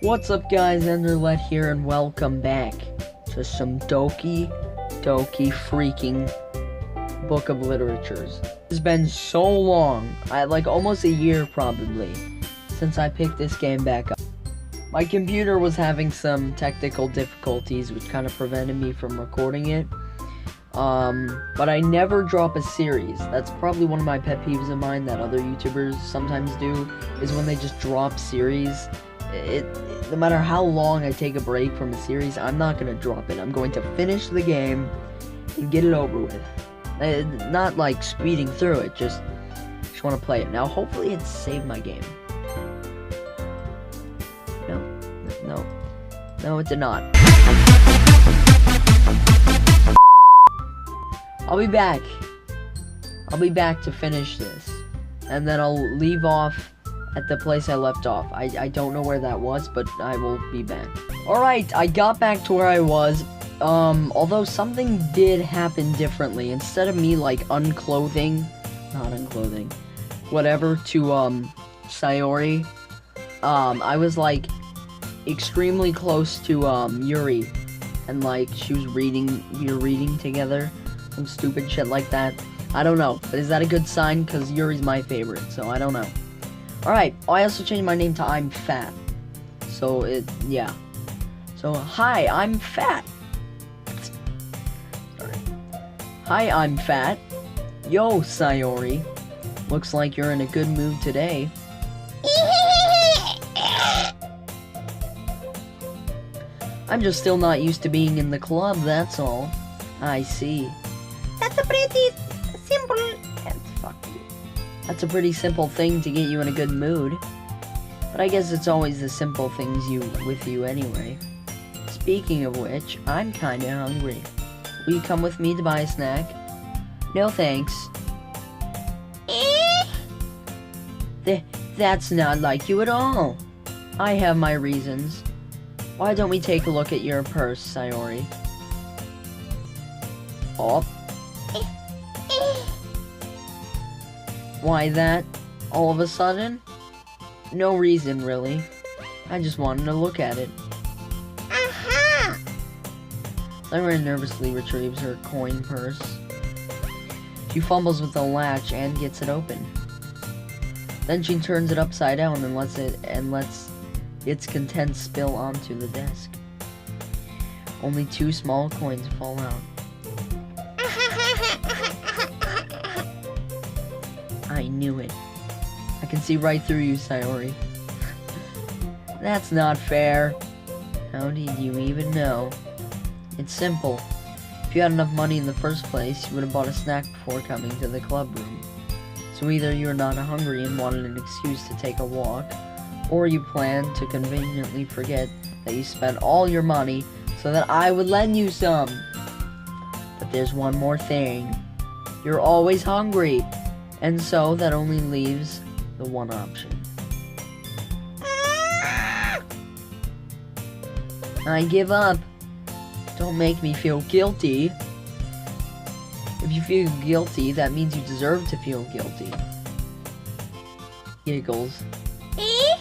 What's up guys, Enderlet here and welcome back to some Doki Doki freaking Book of Literatures. It's been so long, like almost a year probably, since I picked this game back up. My computer was having some technical difficulties which kind of prevented me from recording it. But I never drop a series. That's probably one of my pet peeves of mine that other YouTubers sometimes do, is when they just drop series. No matter how long I take a break from a series, I'm not gonna drop it. I'm going to finish the game and get it over with. Not like speeding through it, just want to play it. Now, hopefully it saved my game. No, it did not. I'll be back. I'll be back to finish this. And then I'll leave off at the place I left off. I don't know where that was, but I will be back. Alright, I got back to where I was. Although something did happen differently. Instead of me, like, not unclothing, whatever, to, Sayori, I was, like, extremely close to, Yuri. And, like, we were reading together. Some stupid shit like that. I don't know, but is that a good sign? Because Yuri's my favorite, so I don't know. Alright, I also changed my name to I'm Fat. So, yeah. So, hi, I'm Fat. Sorry. Hi, I'm Fat. Yo, Sayori. Looks like you're in a good mood today. I'm just still not used to being in the club, that's all. I see. That's a pretty simple... Fuck you. That's a pretty simple thing to get you in a good mood. But I guess it's always the simple things with you anyway. Speaking of which, I'm kinda hungry. Will you come with me to buy a snack? No thanks. That's not like you at all. I have my reasons. Why don't we take a look at your purse, Sayori? Oh. Why that? All of a sudden? No reason, really. I just wanted to look at it. Sayori nervously retrieves her coin purse. She fumbles with the latch and gets it open. Then she turns it upside down and lets its contents spill onto the desk. Only 2 small coins fall out. I knew it. I can see right through you, Sayori. That's not fair. How did you even know? It's simple. If you had enough money in the first place, you would have bought a snack before coming to the club room. So either you're not hungry and wanted an excuse to take a walk, or you planned to conveniently forget that you spent all your money so that I would lend you some. But there's one more thing. You're always hungry. And so, that only leaves the one option. I give up. Don't make me feel guilty. If you feel guilty, that means you deserve to feel guilty. Giggles. I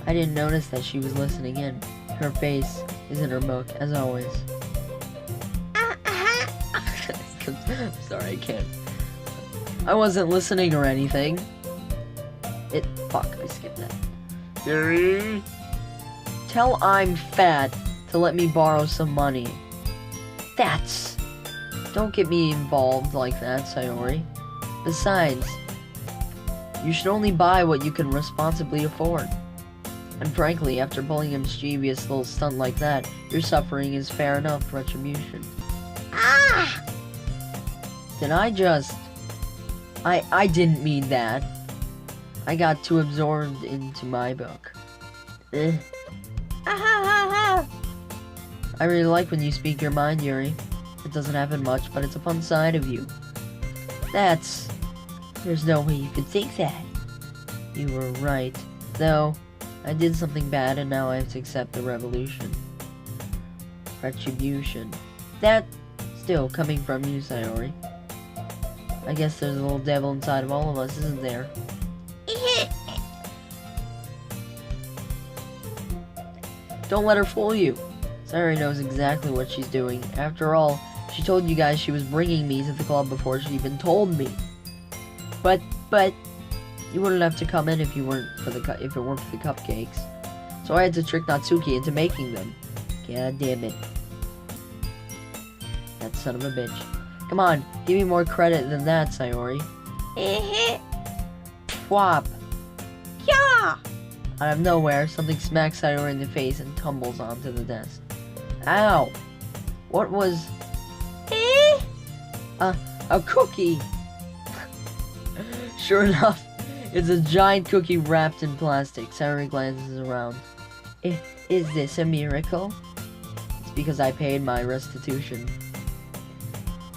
didn't notice that she was listening in. Her face is in her book, as always. Sorry, I can't. I wasn't listening or anything. Fuck, I skipped that. Yuri? Tell I'm Fat to let me borrow some money. Don't get me involved like that, Sayori. Besides, you should only buy what you can responsibly afford. And frankly, after pulling a mischievous little stunt like that, your suffering is fair enough retribution. Did I just... I didn't mean that. I got too absorbed into my book. I really like when you speak your mind, Yuri. It doesn't happen much, but it's a fun side of you. There's no way you could think that. You were right. Though, I did something bad and now I have to accept the retribution. That, still, coming from you, Sayori. I guess there's a little devil inside of all of us, isn't there? Don't let her fool you. Sayori knows exactly what she's doing. After all, she told you guys she was bringing me to the club before she even told me. But you wouldn't have to come in if you weren't for the if it weren't for the cupcakes. So I had to trick Natsuki into making them. God damn it. That son of a bitch. Come on, give me more credit than that, Sayori. Whop. Yeah. Out of nowhere, something smacks Sayori in the face and tumbles onto the desk. Ow! What was... a cookie! Sure enough, it's a giant cookie wrapped in plastic. Sayori glances around. Is this a miracle? It's because I paid my restitution.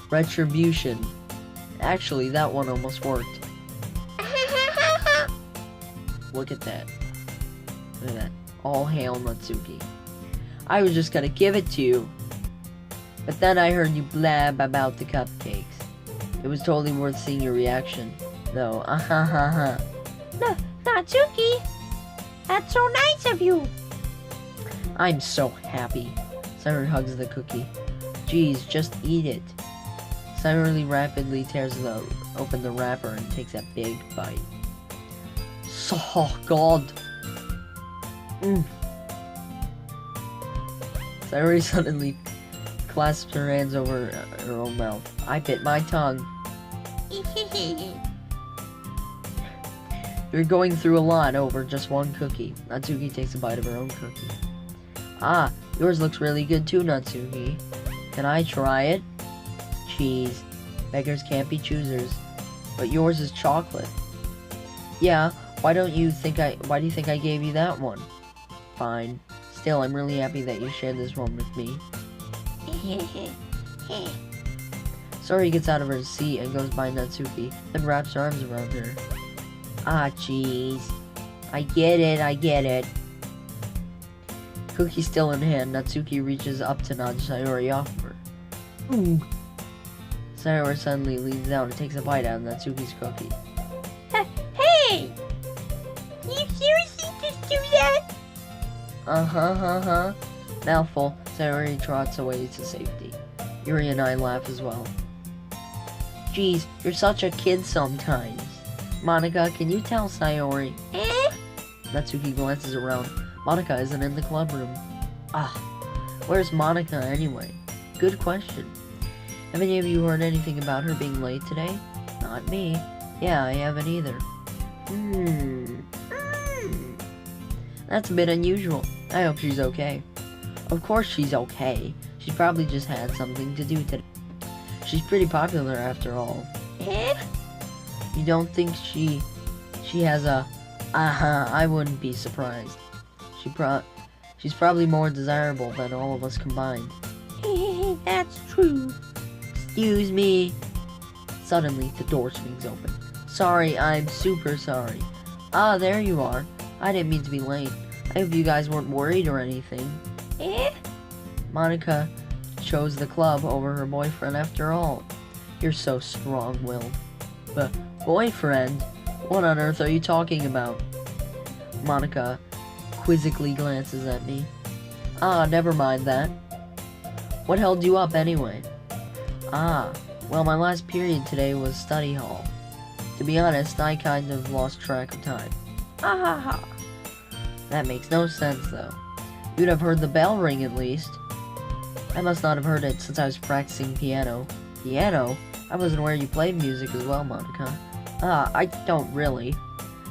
Retribution. Actually, that one almost worked. Look at that. Look at that. All hail Natsuki. I was just gonna give it to you. But then I heard you blab about the cupcakes. It was totally worth seeing your reaction, though. Natsuki, that's so nice of you. I'm so happy. Sayori hugs the cookie. Geez, just eat it. Sayori rapidly tears open the wrapper and takes a big bite. Oh, God. Sayori suddenly clasps her hands over her own mouth. I bit my tongue. You're going through a lot over just one cookie. Natsuki takes a bite of her own cookie. Ah, yours looks really good too, Natsuki. Can I try it? Cheese. Beggars can't be choosers. But yours is chocolate. Yeah, why do you think I gave you that one? Fine. Still, I'm really happy that you shared this one with me. Sayori gets out of her seat and goes by Natsuki, then wraps her arms around her. Ah, jeez. I get it. Cookie still in hand, Natsuki reaches up to nod Sayori off of her. Ooh. Sayori suddenly leans down and takes a bite out of Natsuki's cookie. Hey! Can you seriously just do that? Mouthful, Sayori trots away to safety. Yuri and I laugh as well. Geez, you're such a kid sometimes. Monica, can you tell Sayori? Natsuki glances around. Monica isn't in the club room. Where's Monica anyway? Good question. Have any of you heard anything about her being late today? Not me. Yeah, I haven't either. That's a bit unusual. I hope she's okay. Of course she's okay. She probably just had something to do today. She's pretty popular after all. You don't think she has a... I wouldn't be surprised. She's probably more desirable than all of us combined. That's true. Excuse me. Suddenly, the door swings open. Sorry, I'm super sorry. Ah, there you are. I didn't mean to be late. I hope you guys weren't worried or anything. Monica chose the club over her boyfriend after all. You're so strong-willed. But boyfriend? What on earth are you talking about? Monica quizzically glances at me. Ah, never mind that. What held you up anyway? Ah, well, my last period today was study hall. To be honest, I kind of lost track of time. That makes no sense, though. You'd have heard the bell ring at least. I must not have heard it since I was practicing piano. Piano? I wasn't aware you played music as well, Monica. I don't really.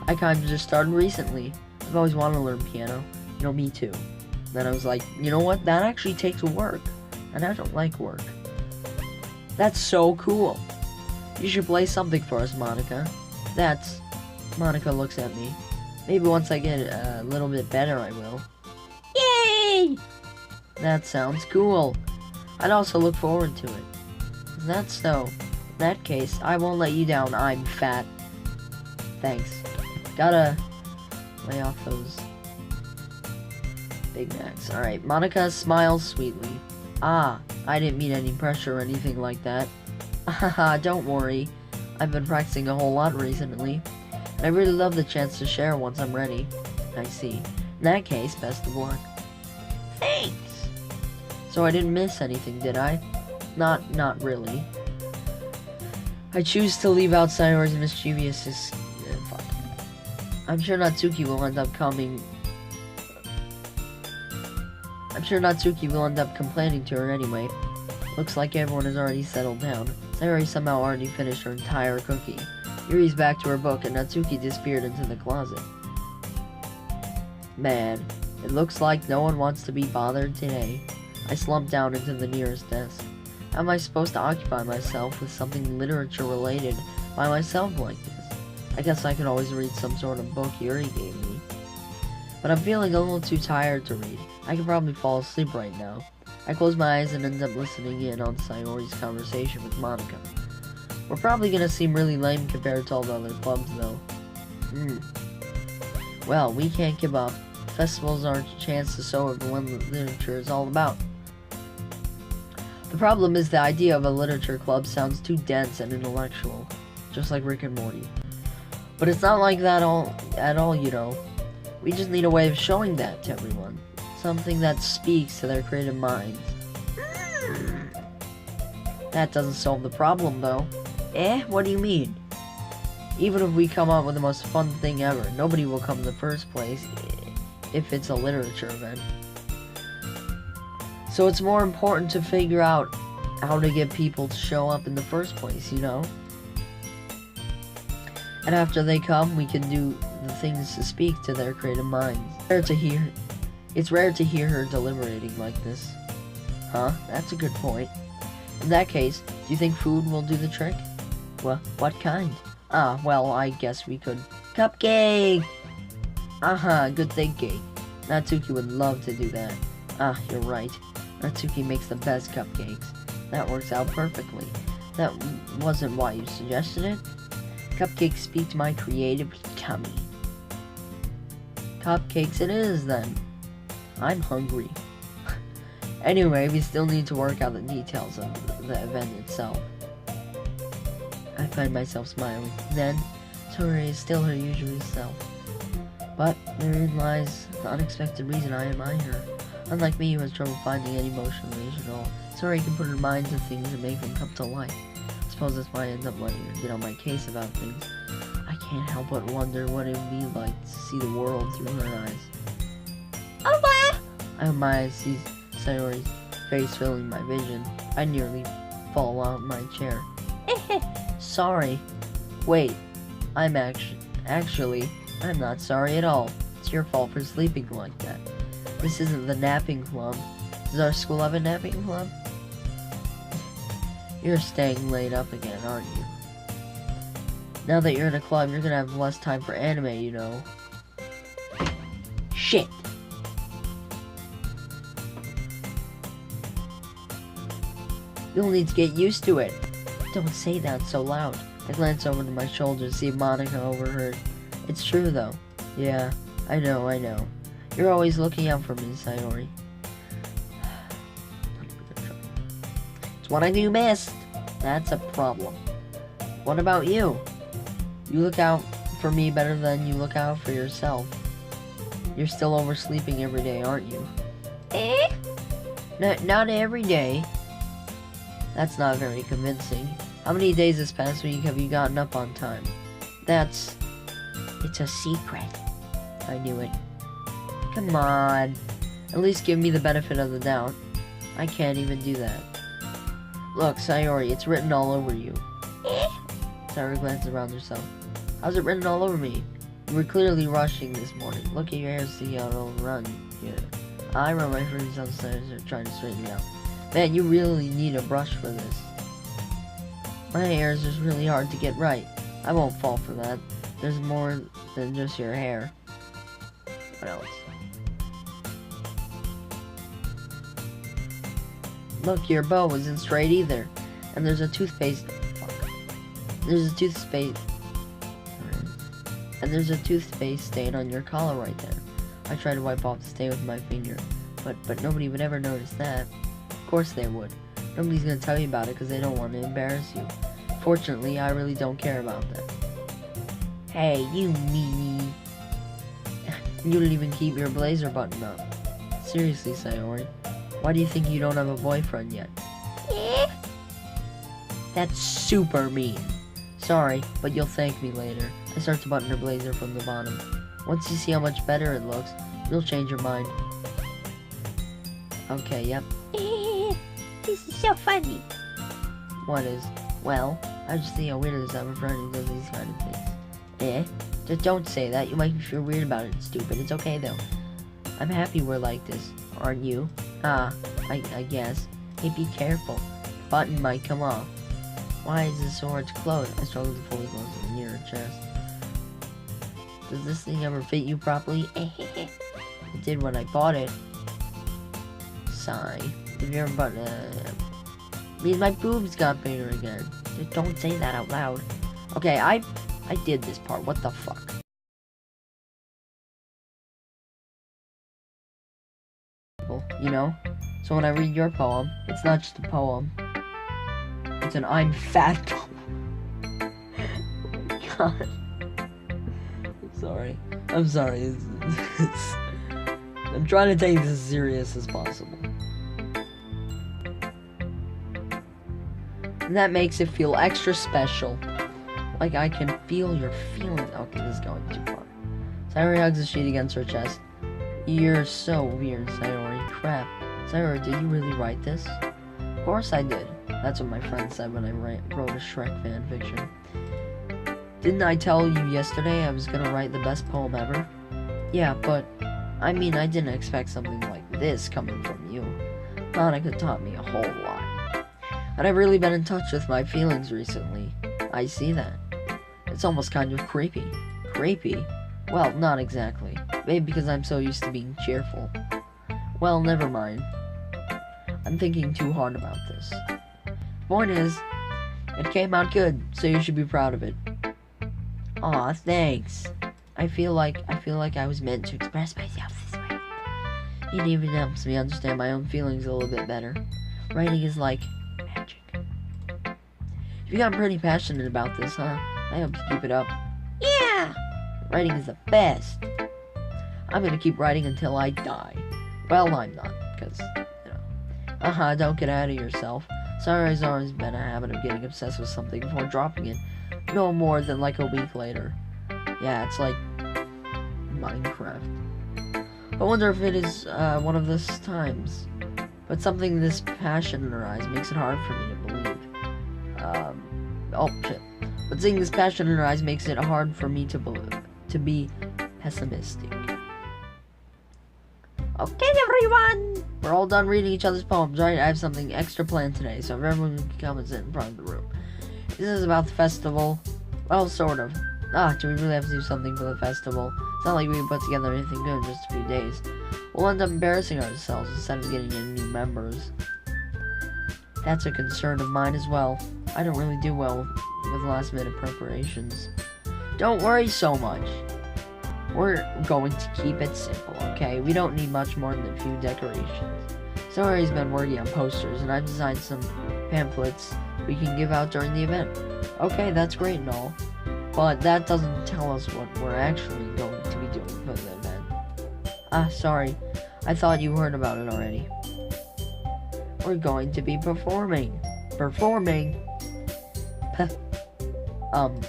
I kind of just started recently. I've always wanted to learn piano. You know, me too. Then I was like, you know what? That actually takes work. And I don't like work. That's so cool. You should play something for us, Monica. Monica looks at me. Maybe once I get a little bit better, I will. Yay! That sounds cool. I'd also look forward to it. That's so. In that case, I won't let you down. I'm fat. Thanks. Gotta lay off those Big Macs. Alright, Monica smiles sweetly. Ah, I didn't mean any pressure or anything like that. Haha, don't worry. I've been practicing a whole lot recently. And I really love the chance to share once I'm ready. I see. In that case, best of luck. So I didn't miss anything, did I? Not really. I choose to leave out Sayori's mischievous... fuck. I'm sure Natsuki will end up complaining to her anyway. Looks like everyone has already settled down. Sayori somehow already finished her entire cookie. Yuri's back to her book and Natsuki disappeared into the closet. Man, it looks like no one wants to be bothered today. I slumped down into the nearest desk. How am I supposed to occupy myself with something literature related by myself like this? I guess I could always read some sort of book Yuri gave me. But I'm feeling a little too tired to read. I could probably fall asleep right now. I close my eyes and end up listening in on Sayori's conversation with Monika. We're probably gonna seem really lame compared to all the other clubs though. Well, we can't give up. Festivals are a chance to show everyone what literature is all about. The problem is the idea of a literature club sounds too dense and intellectual, just like Rick and Morty. But it's not like that at all, you know. We just need a way of showing that to everyone. Something that speaks to their creative minds. That doesn't solve the problem, though. What do you mean? Even if we come up with the most fun thing ever, nobody will come in the first place if it's a literature event. So it's more important to figure out how to get people to show up in the first place, you know? And after they come, we can do the things to speak to their creative minds. It's rare to hear her deliberating like this. Huh? That's a good point. In that case, do you think food will do the trick? Well, what kind? Well, I guess we could... Cupcake! Good thinking. Natsuki would love to do that. You're right. Natsuki makes the best cupcakes. That works out perfectly. That wasn't why you suggested it. Cupcakes speak to my creative tummy. Cupcakes it is, then. I'm hungry. Anyway, we still need to work out the details of the event itself. I find myself smiling. Then, Tori is still her usual self. But therein lies the unexpected reason I admire her. Unlike me, who has trouble finding any motivation at all, Tori can put her mind to things and make them come to life. I suppose that's why I end up letting her get on my case about things. I can't help but wonder what it would be like to see the world through her eyes. Oh, wow! I hope my eyes see Sayori's face filling my vision. I nearly fall out of my chair. Sorry. Wait, I'm actually, I'm not sorry at all. It's your fault for sleeping like that. This isn't the napping club. Does our school have a napping club? You're staying late up again, aren't you? Now that you're in a club, you're gonna have less time for anime, you know. Shit! You'll need to get used to it. Don't say that so loud. I glance over to my shoulder to see if Monika overheard. It's true, though. Yeah, I know. You're always looking out for me, Sayori. It's what I do best. That's a problem. What about you? You look out for me better than you look out for yourself. You're still oversleeping every day, aren't you? Not every day. That's not very convincing. How many days this past week have you gotten up on time? It's a secret. I knew it. Come on. At least give me the benefit of the doubt. I can't even do that. Look, Sayori, it's written all over you. Sayori glances around herself. How's it written all over me? You were clearly rushing this morning. Look at your hair, see how it'll run. Yeah. I run my fingers down the sides and trying to straighten it out. Man, you really need a brush for this. My hair is just really hard to get right. I won't fall for that. There's more than just your hair. What else? Look, your bow isn't straight either. And there's a toothpaste... There's a toothpaste... And there's a toothpaste stain on your collar right there. I tried to wipe off the stain with my finger. But nobody would ever notice that. Of course they would. Nobody's gonna tell you about it because they don't want to embarrass you. Fortunately, I really don't care about that. Hey, you meanie. You don't even keep your blazer button up. Seriously, Sayori. Why do you think you don't have a boyfriend yet? Eh? That's super mean. Sorry, but you'll thank me later. I start to button her blazer from the bottom. Once you see how much better it looks, you'll change your mind. Okay, yep. This is so funny. What is? Well, I just think how weird it is to have a friend who does these kind of things. Eh? Just don't say that. You make me feel weird about it, stupid. It's okay, though. I'm happy we're like this. Aren't you? I guess. Hey, be careful. Button might come off. Why is the sword closed? I struggle to fully close it near her chest. Does this thing ever fit you properly? It did when I bought it. Sigh. If you ever bought means my boobs got bigger again. Just don't say that out loud. Okay, I did this part. What the fuck? You know? So when I read your poem, it's not just a poem. It's an I'm fat poem. Oh my god. I'm sorry. I'm trying to take this as serious as possible. And that makes it feel extra special. Like I can feel your feelings. Okay, this is going too far. Sayori hugs the sheet against her chest. You're so weird, Sayori. Crap. Sayori, did you really write this? Of course I did. That's what my friend said when I wrote a Shrek fanfiction. Didn't I tell you yesterday I was gonna write the best poem ever? Yeah, but I mean, I didn't expect something like this coming from you. Monica taught me a whole lot. And I've really been in touch with my feelings recently. I see that. It's almost kind of creepy. Creepy? Well, not exactly. Maybe because I'm so used to being cheerful. Well, never mind. I'm thinking too hard about this. The point is, it came out good, so you should be proud of it. Aw, thanks. I feel like I was meant to express myself this way. It even helps me understand my own feelings a little bit better. Writing is like magic. You've gotten pretty passionate about this, huh? I hope you keep it up. Yeah. Writing is the best. I'm gonna keep writing until I die. Well, I'm not, because, you know. Don't get out of yourself. Sayori's always been a habit of getting obsessed with something before dropping it. No more than like a week later. Yeah, it's like Minecraft. I wonder if it is one of those times. But something this passion in her eyes makes it hard for me to believe. Oh shit. But seeing this passion in her eyes makes it hard for me to be pessimistic. Okay, everyone. We're all done reading each other's poems, right? I have something extra planned today, so if everyone can come and sit in front of the room. This is about the festival. Well, sort of. Do we really have to do something for the festival? It's not like we can put together anything good in just a few days. We'll end up embarrassing ourselves instead of getting any new members. That's a concern of mine as well. I don't really do well with last-minute preparations. Don't worry so much. We're going to keep it simple, okay? We don't need much more than a few decorations. Sayori's been working on posters, and I've designed some pamphlets we can give out during the event. Okay, that's great and all, but that doesn't tell us what we're actually going to be doing for the event. Sorry. I thought you heard about it already. We're going to be performing. Performing?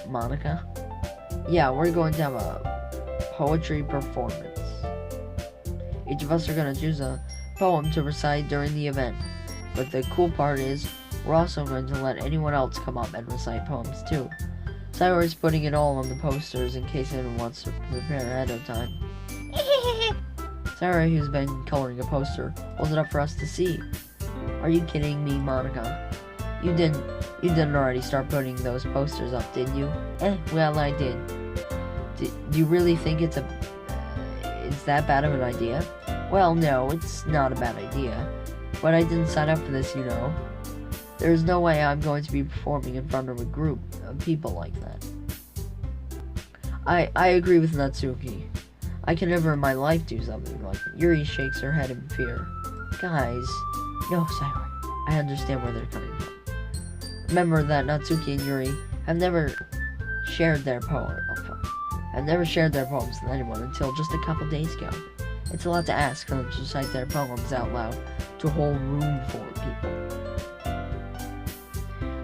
Monica? Yeah, we're going to have a poetry performance. Each of us are going to choose a poem to recite during the event. But the cool part is, we're also going to let anyone else come up and recite poems too. Sayori's putting it all on the posters in case anyone wants to prepare ahead of time. Sayori, who's been coloring a poster, holds it up for us to see. Are you kidding me, Monica? You didn't already start putting those posters up, did you? Well, I did. Do you really think is that bad of an idea? Well, no, it's not a bad idea. But I didn't sign up for this, you know. There's no way I'm going to be performing in front of a group of people like that. I agree with Natsuki. I can never in my life do something like it. Yuri shakes her head in fear. Guys, no, Sayori. I understand where they're coming from. Remember that Natsuki and Yuri have never shared their poems with anyone until just a couple days ago. It's a lot to ask for them to recite their poems out loud to a whole room full of people.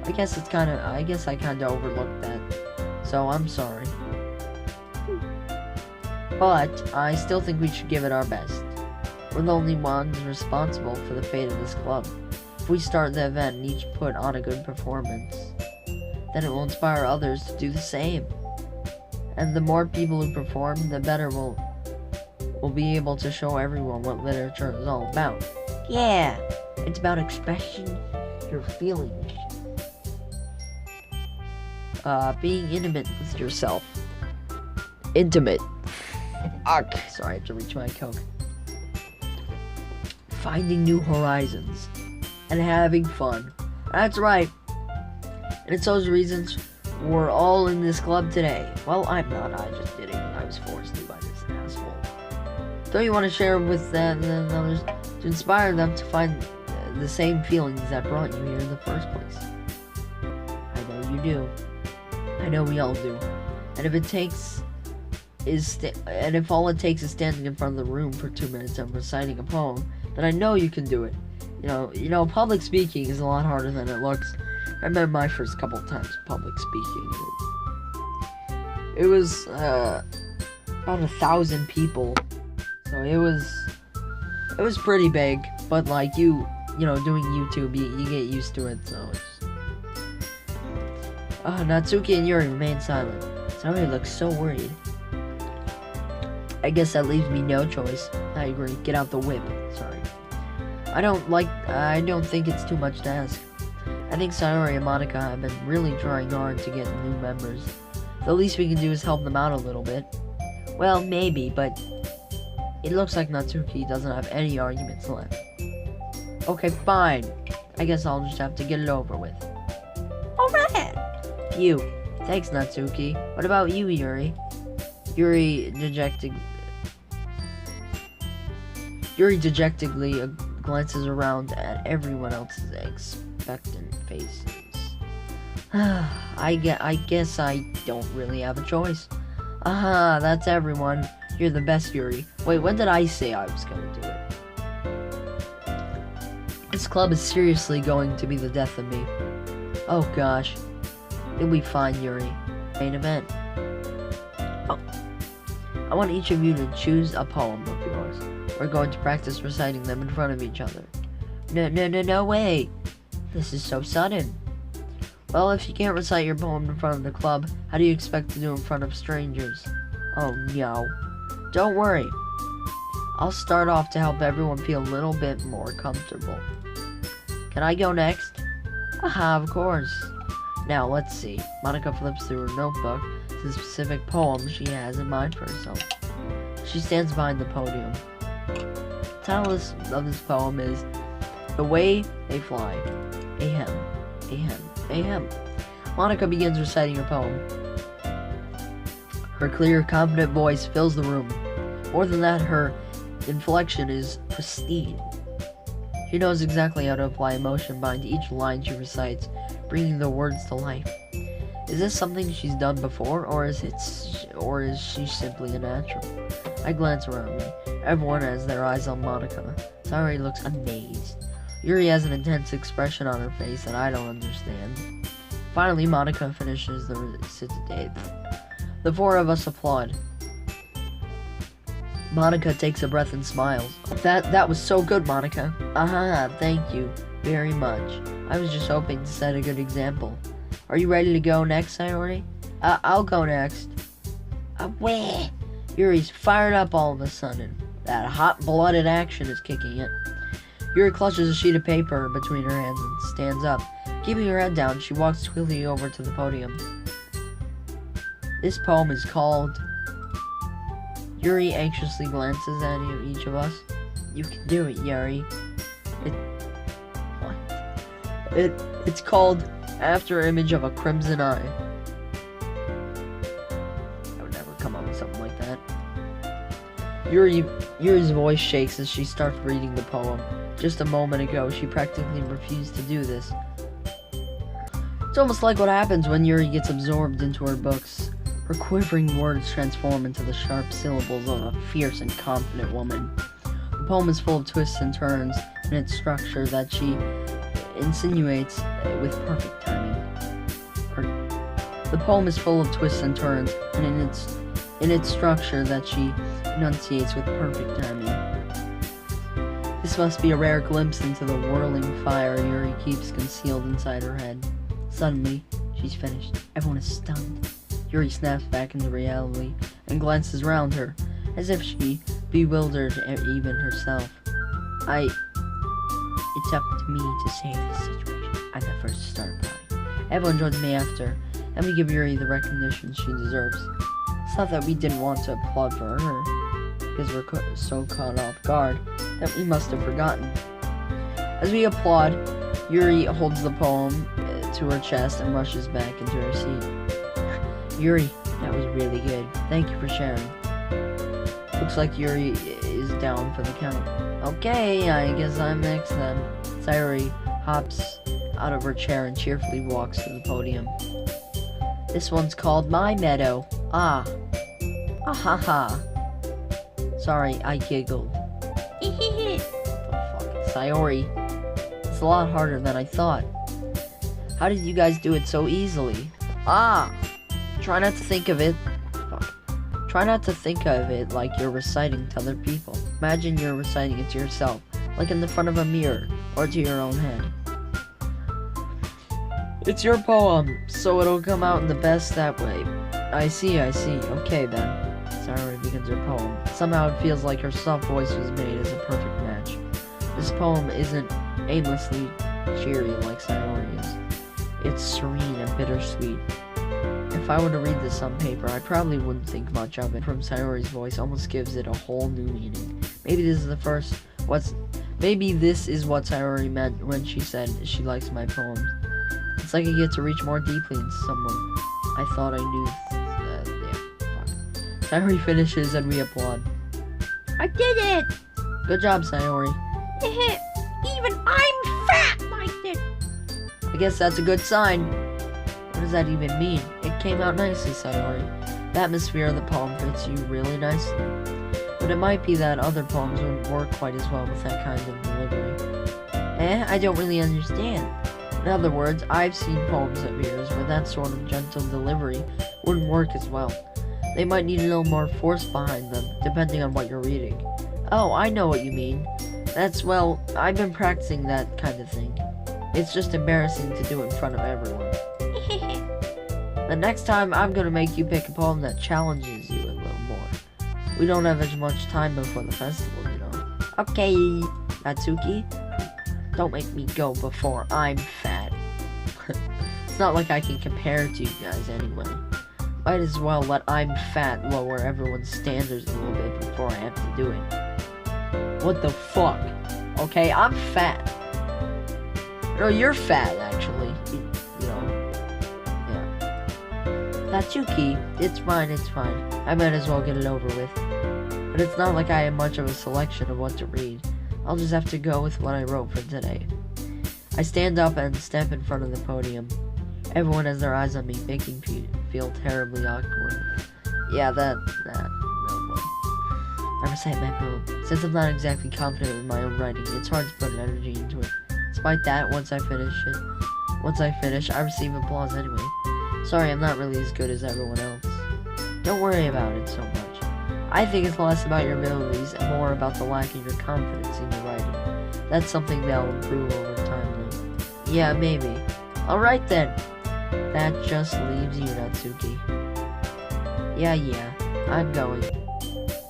I guess I kinda overlooked that. So I'm sorry. But I still think we should give it our best. We're the only ones responsible for the fate of this club. If we start the event and each put on a good performance, then it will inspire others to do the same. And the more people who perform, the better we'll be able to show everyone what literature is all about. Yeah, it's about expressing your feelings. Being intimate with yourself. Intimate. Sorry, I have to reach my Coke. Finding new horizons. And having fun. That's right. And it's those reasons we're all in this club today. Well, I'm not. I just did it. I was forced to by this asshole. Don't you want to share with them and others to inspire them to find the same feelings that brought you here in the first place? I know you do. I know we all do. And if all it takes is standing in front of the room for 2 minutes and reciting a poem, then I know you can do it. You know, public speaking is a lot harder than it looks. I remember my first couple of times public speaking. It was about 1,000 people, so it was pretty big. But like you know, doing YouTube, you get used to it. So it's Natsuki and Yuri remain silent. Somebody looks so worried. I guess that leaves me no choice. I agree. Get out the whip. Sorry. I don't think it's too much to ask. I think Sayori and Monica have been really trying hard to get new members. The least we can do is help them out a little bit. Well, maybe, but it looks like Natsuki doesn't have any arguments left. Okay, fine. I guess I'll just have to get it over with. Alright. Phew. Thanks, Natsuki. What about you, Yuri? Yuri dejectedly glances around at everyone else's expectant faces. I guess I don't really have a choice. Aha, that's everyone. You're the best, Yuri. Wait, when did I say I was gonna do it? This club is seriously going to be the death of me. Oh gosh. You'll be fine, Yuri. Main event. Oh. I want each of you to choose a poem of yours. We're going to practice reciting them in front of each other. No way. This is so sudden. Well, if you can't recite your poem in front of the club, how do you expect to do in front of strangers? Oh no. Don't worry. I'll start off to help everyone feel a little bit more comfortable. Can I go next? Aha, of course. Now, let's see. Monica flips through her notebook to the specific poem she has in mind for herself. She stands behind the podium. The title of this poem is The Way They Fly. Ahem. Monica begins reciting her poem. Her clear, confident voice fills the room. More than that, her inflection is pristine. She knows exactly how to apply emotion behind each line she recites, bringing the words to life. Is this something she's done before, or is she simply a natural? I glance around me. Everyone has their eyes on Monica. Sayori looks amazed. Yuri has an intense expression on her face that I don't understand. Finally, Monica finishes the recitation. The four of us applaud. Monica takes a breath and smiles. That was so good, Monica. Aha, thank you very much. I was just hoping to set a good example. Are you ready to go next, Sayori? I'll go next. Where? Yuri's fired up all of a sudden. That hot-blooded action is kicking in. Yuri clutches a sheet of paper between her hands and stands up. Keeping her head down, she walks quickly over to the podium. This poem is called... Yuri anxiously glances at each of us. You can do it, Yuri. It's called After Image of a Crimson Eye. I would never come up with something like that. Yuri's voice shakes as she starts reading the poem. Just a moment ago, she practically refused to do this. It's almost like what happens when Yuri gets absorbed into her books. Her quivering words transform into the sharp syllables of a fierce and confident woman. The poem is full of twists and turns in its structure that she insinuates with perfect timing. The poem is full of twists and turns, and in its structure that she enunciates with perfect timing. This must be a rare glimpse into the whirling fire Yuri keeps concealed inside her head. Suddenly, she's finished. Everyone is stunned. Yuri snaps back into reality and glances around her, as if she bewildered even herself. It's up to me to save this situation. I'm the first to start applauding. Everyone joins me after, and we give Yuri the recognition she deserves. It's not that we didn't want to applaud for her, because we're so caught off guard that we must have forgotten. As we applaud, Yuri holds the poem to her chest and rushes back into her seat. Yuri, that was really good. Thank you for sharing. Looks like Yuri is down for the count. Okay, I guess I'm next then. Sayori hops out of her chair and cheerfully walks to the podium. This one's called My Meadow. Ah. Ah ha ha. Sorry, I giggled. Oh, fuck. Sayori, it's a lot harder than I thought. How did you guys do it so easily? Ah! Try not to think of it. Fuck. Try not to think of it like you're reciting to other people. Imagine you're reciting it to yourself, like in the front of a mirror, or to your own head. It's your poem, so it'll come out in the best that way. I see. Okay then. Sayori begins her poem. Somehow it feels like her soft voice was made as a perfect match. This poem isn't aimlessly cheery like Sayori's. It's serene and bittersweet. If I were to read this on paper, I probably wouldn't think much of it. From Sayori's voice almost gives it a whole new meaning. Maybe this is what Sayori meant when she said she likes my poems. It's like I get to reach more deeply into someone I thought I knew. Sayori finishes and we applaud. I did it! Good job, Sayori. Even I'm fat like this! I guess that's a good sign. What does that even mean? It came out nicely, Sayori. The atmosphere of the poem fits you really nicely. But it might be that other poems wouldn't work quite as well with that kind of delivery. I don't really understand. In other words, I've seen poems of yours where that sort of gentle delivery wouldn't work as well. They might need a little more force behind them, depending on what you're reading. Oh, I know what you mean. Well, I've been practicing that kind of thing. It's just embarrassing to do it in front of everyone. The next time, I'm gonna make you pick a poem that challenges you a little more. We don't have as much time before the festival, you know. Okay, Natsuki. Don't make me go before I'm fat. It's not like I can compare to you guys anyway. Might as well let I'm fat lower everyone's standards a little bit before I have to do it. What the fuck? Okay, I'm fat. No, you're fat, actually. You know. Yeah. Natsuki, it's fine. I might as well get it over with. But it's not like I have much of a selection of what to read. I'll just have to go with what I wrote for today. I stand up and step in front of the podium. Everyone has their eyes on me, making me feel terribly awkward. Yeah, no boy. I recite my poem. Since I'm not exactly confident with my own writing, it's hard to put energy into it. Despite that, once I finish, I receive applause anyway. Sorry, I'm not really as good as everyone else. Don't worry about it so much. I think it's less about your abilities and more about the lack of your confidence in your writing. That's something that'll improve over time, though. Yeah, maybe. Alright then. That just leaves you, Natsuki. Yeah, I'm going.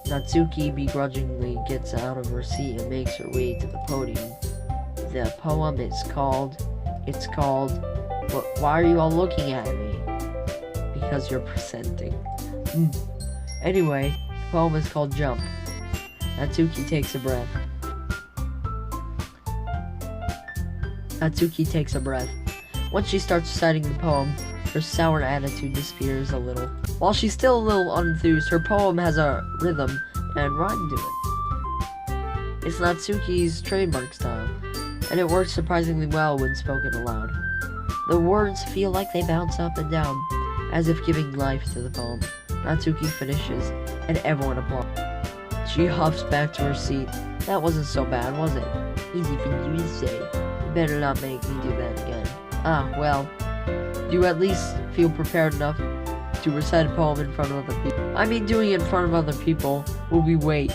Natsuki begrudgingly gets out of her seat and makes her way to the podium. The poem is called... Why are you all looking at me? Because you're presenting. Anyway, the poem is called Jump. Natsuki takes a breath. Once she starts reciting the poem, her sour attitude disappears a little. While she's still a little unenthused, her poem has a rhythm and rhyme to it. It's Natsuki's trademark style, and it works surprisingly well when spoken aloud. The words feel like they bounce up and down, as if giving life to the poem. Natsuki finishes, and everyone applauds. She huffs back to her seat. That wasn't so bad, was it? Easy for you to say. You better not make me do that again. Ah, well, do you at least feel prepared enough to recite a poem in front of other people? I mean, doing it in front of other people will be way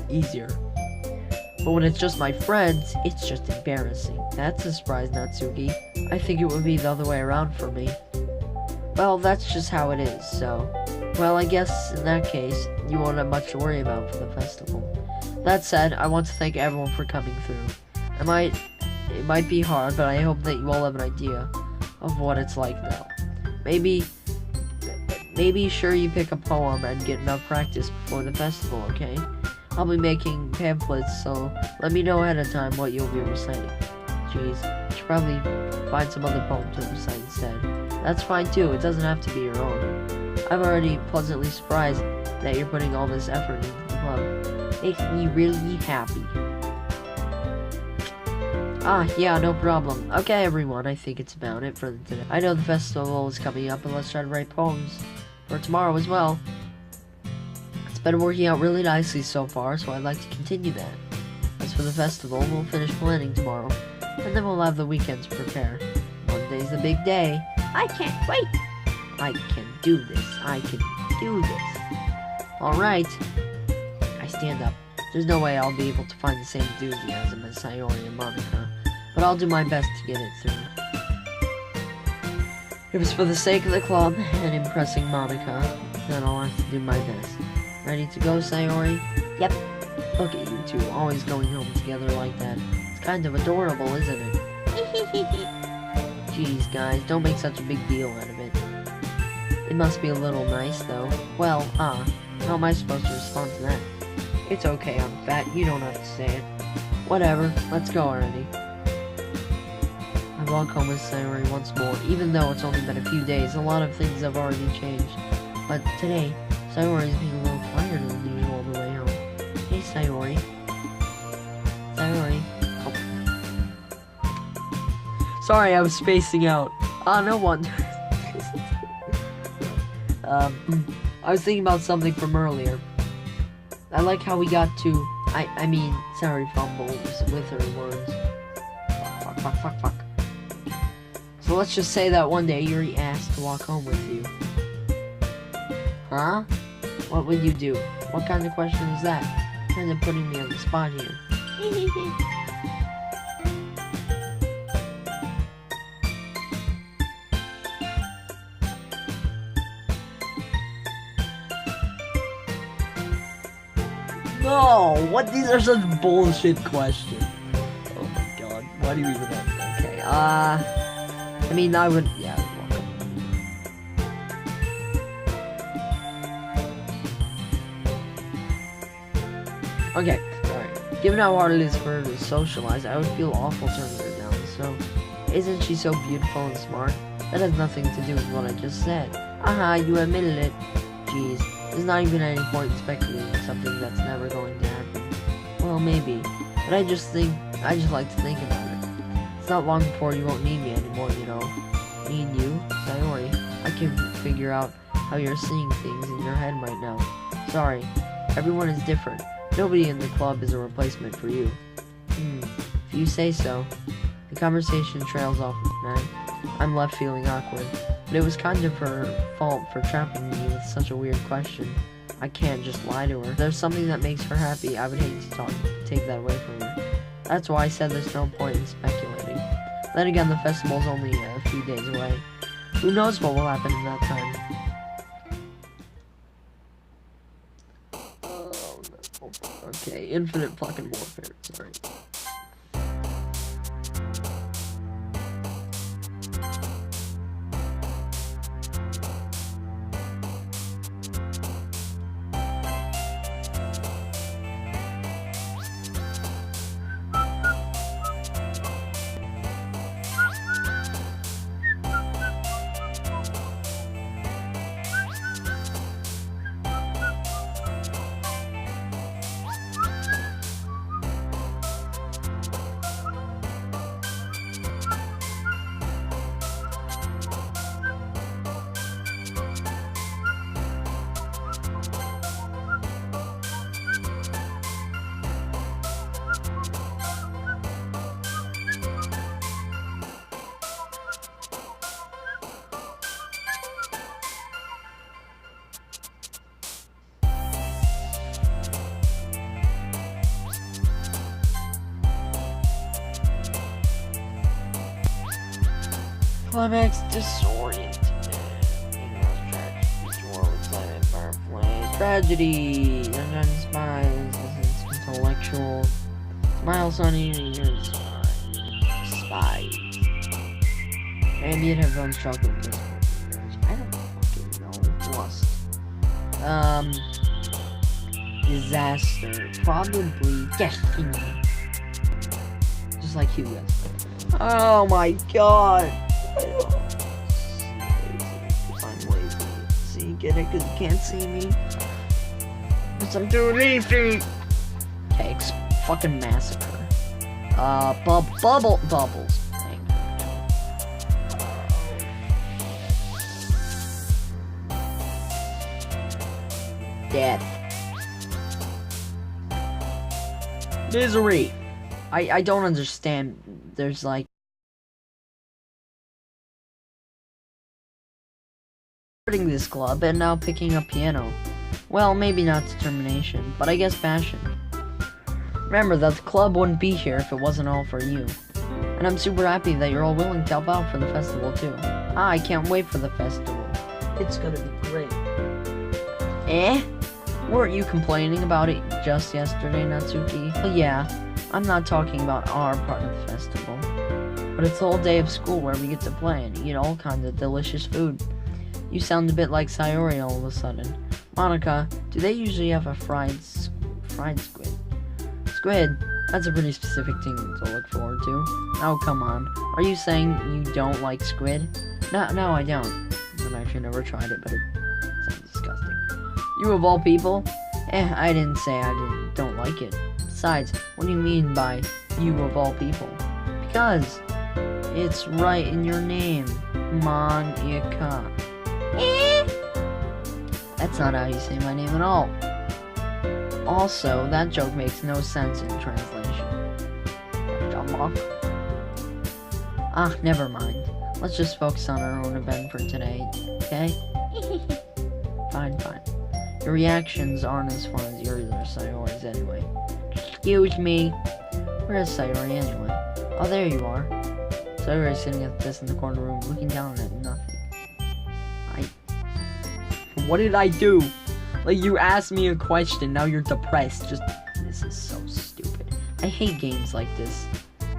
easier. But when it's just my friends, it's just embarrassing. That's a surprise, Natsuki. I think it would be the other way around for me. Well, that's just how it is, so... Well, I guess in that case, you won't have much to worry about for the festival. That said, I want to thank everyone for coming through. It might be hard, but I hope that you all have an idea of what it's like now. Maybe sure you pick a poem and get enough practice before the festival, okay? I'll be making pamphlets, so let me know ahead of time what you'll be reciting. Jeez, I should probably find some other poem to recite instead. That's fine too, it doesn't have to be your own. I'm already pleasantly surprised that you're putting all this effort into the club. Makes me really happy. Ah, yeah, no problem. Okay, everyone, I think it's about it for today. I know the festival is coming up, and let's try to write poems for tomorrow as well. It's been working out really nicely so far, so I'd like to continue that. As for the festival, we'll finish planning tomorrow, and then we'll have the weekend to prepare. Monday's the big day. I can't wait. I can do this. I can do this. Alright. I stand up. There's no way I'll be able to find the same enthusiasm as Sayori and Monica, but I'll do my best to get it through. If it's for the sake of the club and impressing Monica, then I'll have to do my best. Ready to go, Sayori? Yep. Look at you two, always going home together like that. It's kind of adorable, isn't it? Jeez, guys, don't make such a big deal out of it. It must be a little nice, though. Well, how am I supposed to respond to that? It's okay, I'm fat. You don't have to say it. Whatever. Let's go already. I walk home with Sayori once more. Even though it's only been a few days, a lot of things have already changed. But today, Sayori is being a little quieter than usual on the way home. Hey, Sayori. Sayori. Oh. Sorry, I was spacing out. No wonder. I was thinking about something from earlier. I like how we got to, sorry, fumbles with her words. Fuck. So let's just say that one day Yuri asked to walk home with you. Huh? What would you do? What kind of question is that? Kind of putting me on the spot here. No, what? These are such bullshit questions. Oh my god, why do you even have? Okay, I would, yeah, okay, alright. Given how hard it is for her to socialize, I would feel awful turning her down, so... Isn't she so beautiful and smart? That has nothing to do with what I just said. You admitted it. Jeez, there's not even any point in speculating something that's never going to happen. Well, maybe, but I just like to think about it. It's not long before you won't need me anymore, you know. Me and you, Sayori, I can figure out how you're seeing things in your head right now. Sorry, everyone is different. Nobody in the club is a replacement for you. If you say so. The conversation trails off, man. I'm left feeling awkward, but it was kind of her fault for trapping me with such a weird question. I can't just lie to her. If there's something that makes her happy, I would hate to take that away from her. That's why I said there's no point in speculating. Then again, the festival's only a few days away. Who knows what will happen in that time? Oh no. Okay, infinite fucking warfare. Sorry. Climax disoriented. Tragedy. Sunshine Spies. Intellectual. Smile, Sunny. Spy. Ambient headphones, chocolate. I don't fucking know. Lust. Disaster. Probably GETTIN. Just like you guys. Oh my god. Find ways to see, get it, because you can't see me. Because I'm too leafy. Okay, fucking massacre. Bubbles. Death. Misery. I don't understand. There's like starting this club and now picking up piano. Well, maybe not determination, but I guess passion. Remember that the club wouldn't be here if it wasn't all for you. And I'm super happy that you're all willing to help out for the festival too. I can't wait for the festival. It's gonna be great. Weren't you complaining about it just yesterday, Natsuki? Well, yeah, I'm not talking about our part of the festival. But it's the whole day of school where we get to play and eat all kinds of delicious food. You sound a bit like Sayori all of a sudden. Monica, do they usually have a fried squid? Squid? That's a pretty specific thing to look forward to. Oh, come on. Are you saying you don't like squid? No, I don't. I've actually never tried it, but it sounds disgusting. You of all people? I didn't say I don't like it. Besides, what do you mean by you of all people? Because it's right in your name. Monica. That's not how you say my name at all. Also, that joke makes no sense in translation. Never mind. Let's just focus on our own event for today, okay? Fine. Your reactions aren't as fun as yours or Sayori's anyway. Excuse me. Where is Sayori anyway? Oh, there you are. Sayori's sitting at this in the corner room, looking down at nothing. What did I do? Like, you asked me a question, now you're depressed. This is so stupid. I hate games like this.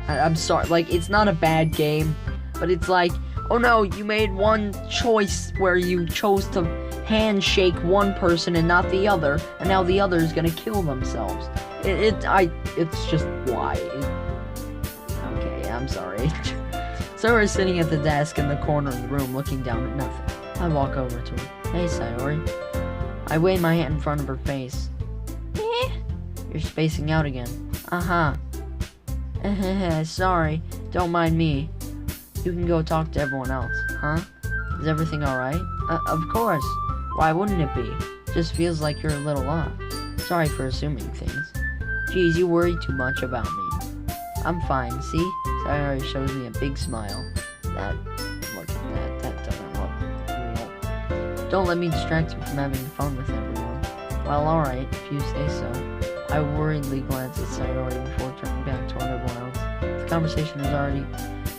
I'm sorry, like, it's not a bad game, but it's like, oh no, you made one choice where you chose to handshake one person and not the other, and now the other is gonna kill themselves. It's just why. Okay, I'm sorry. So we're sitting at the desk in the corner of the room, looking down at nothing. I walk over to her. Hey, Sayori. I wave my hand in front of her face. You're spacing out again. Sorry, don't mind me. You can go talk to everyone else, huh? Is everything alright? Of course. Why wouldn't it be? Just feels like you're a little off. Sorry for assuming things. Geez, you worry too much about me. I'm fine, see? Sayori shows me a big smile. That doesn't look real. Don't let me distract you from having fun with everyone. Well, alright, if you say so. I worriedly glance at Sayori before turning back toward everyone else. The conversation is already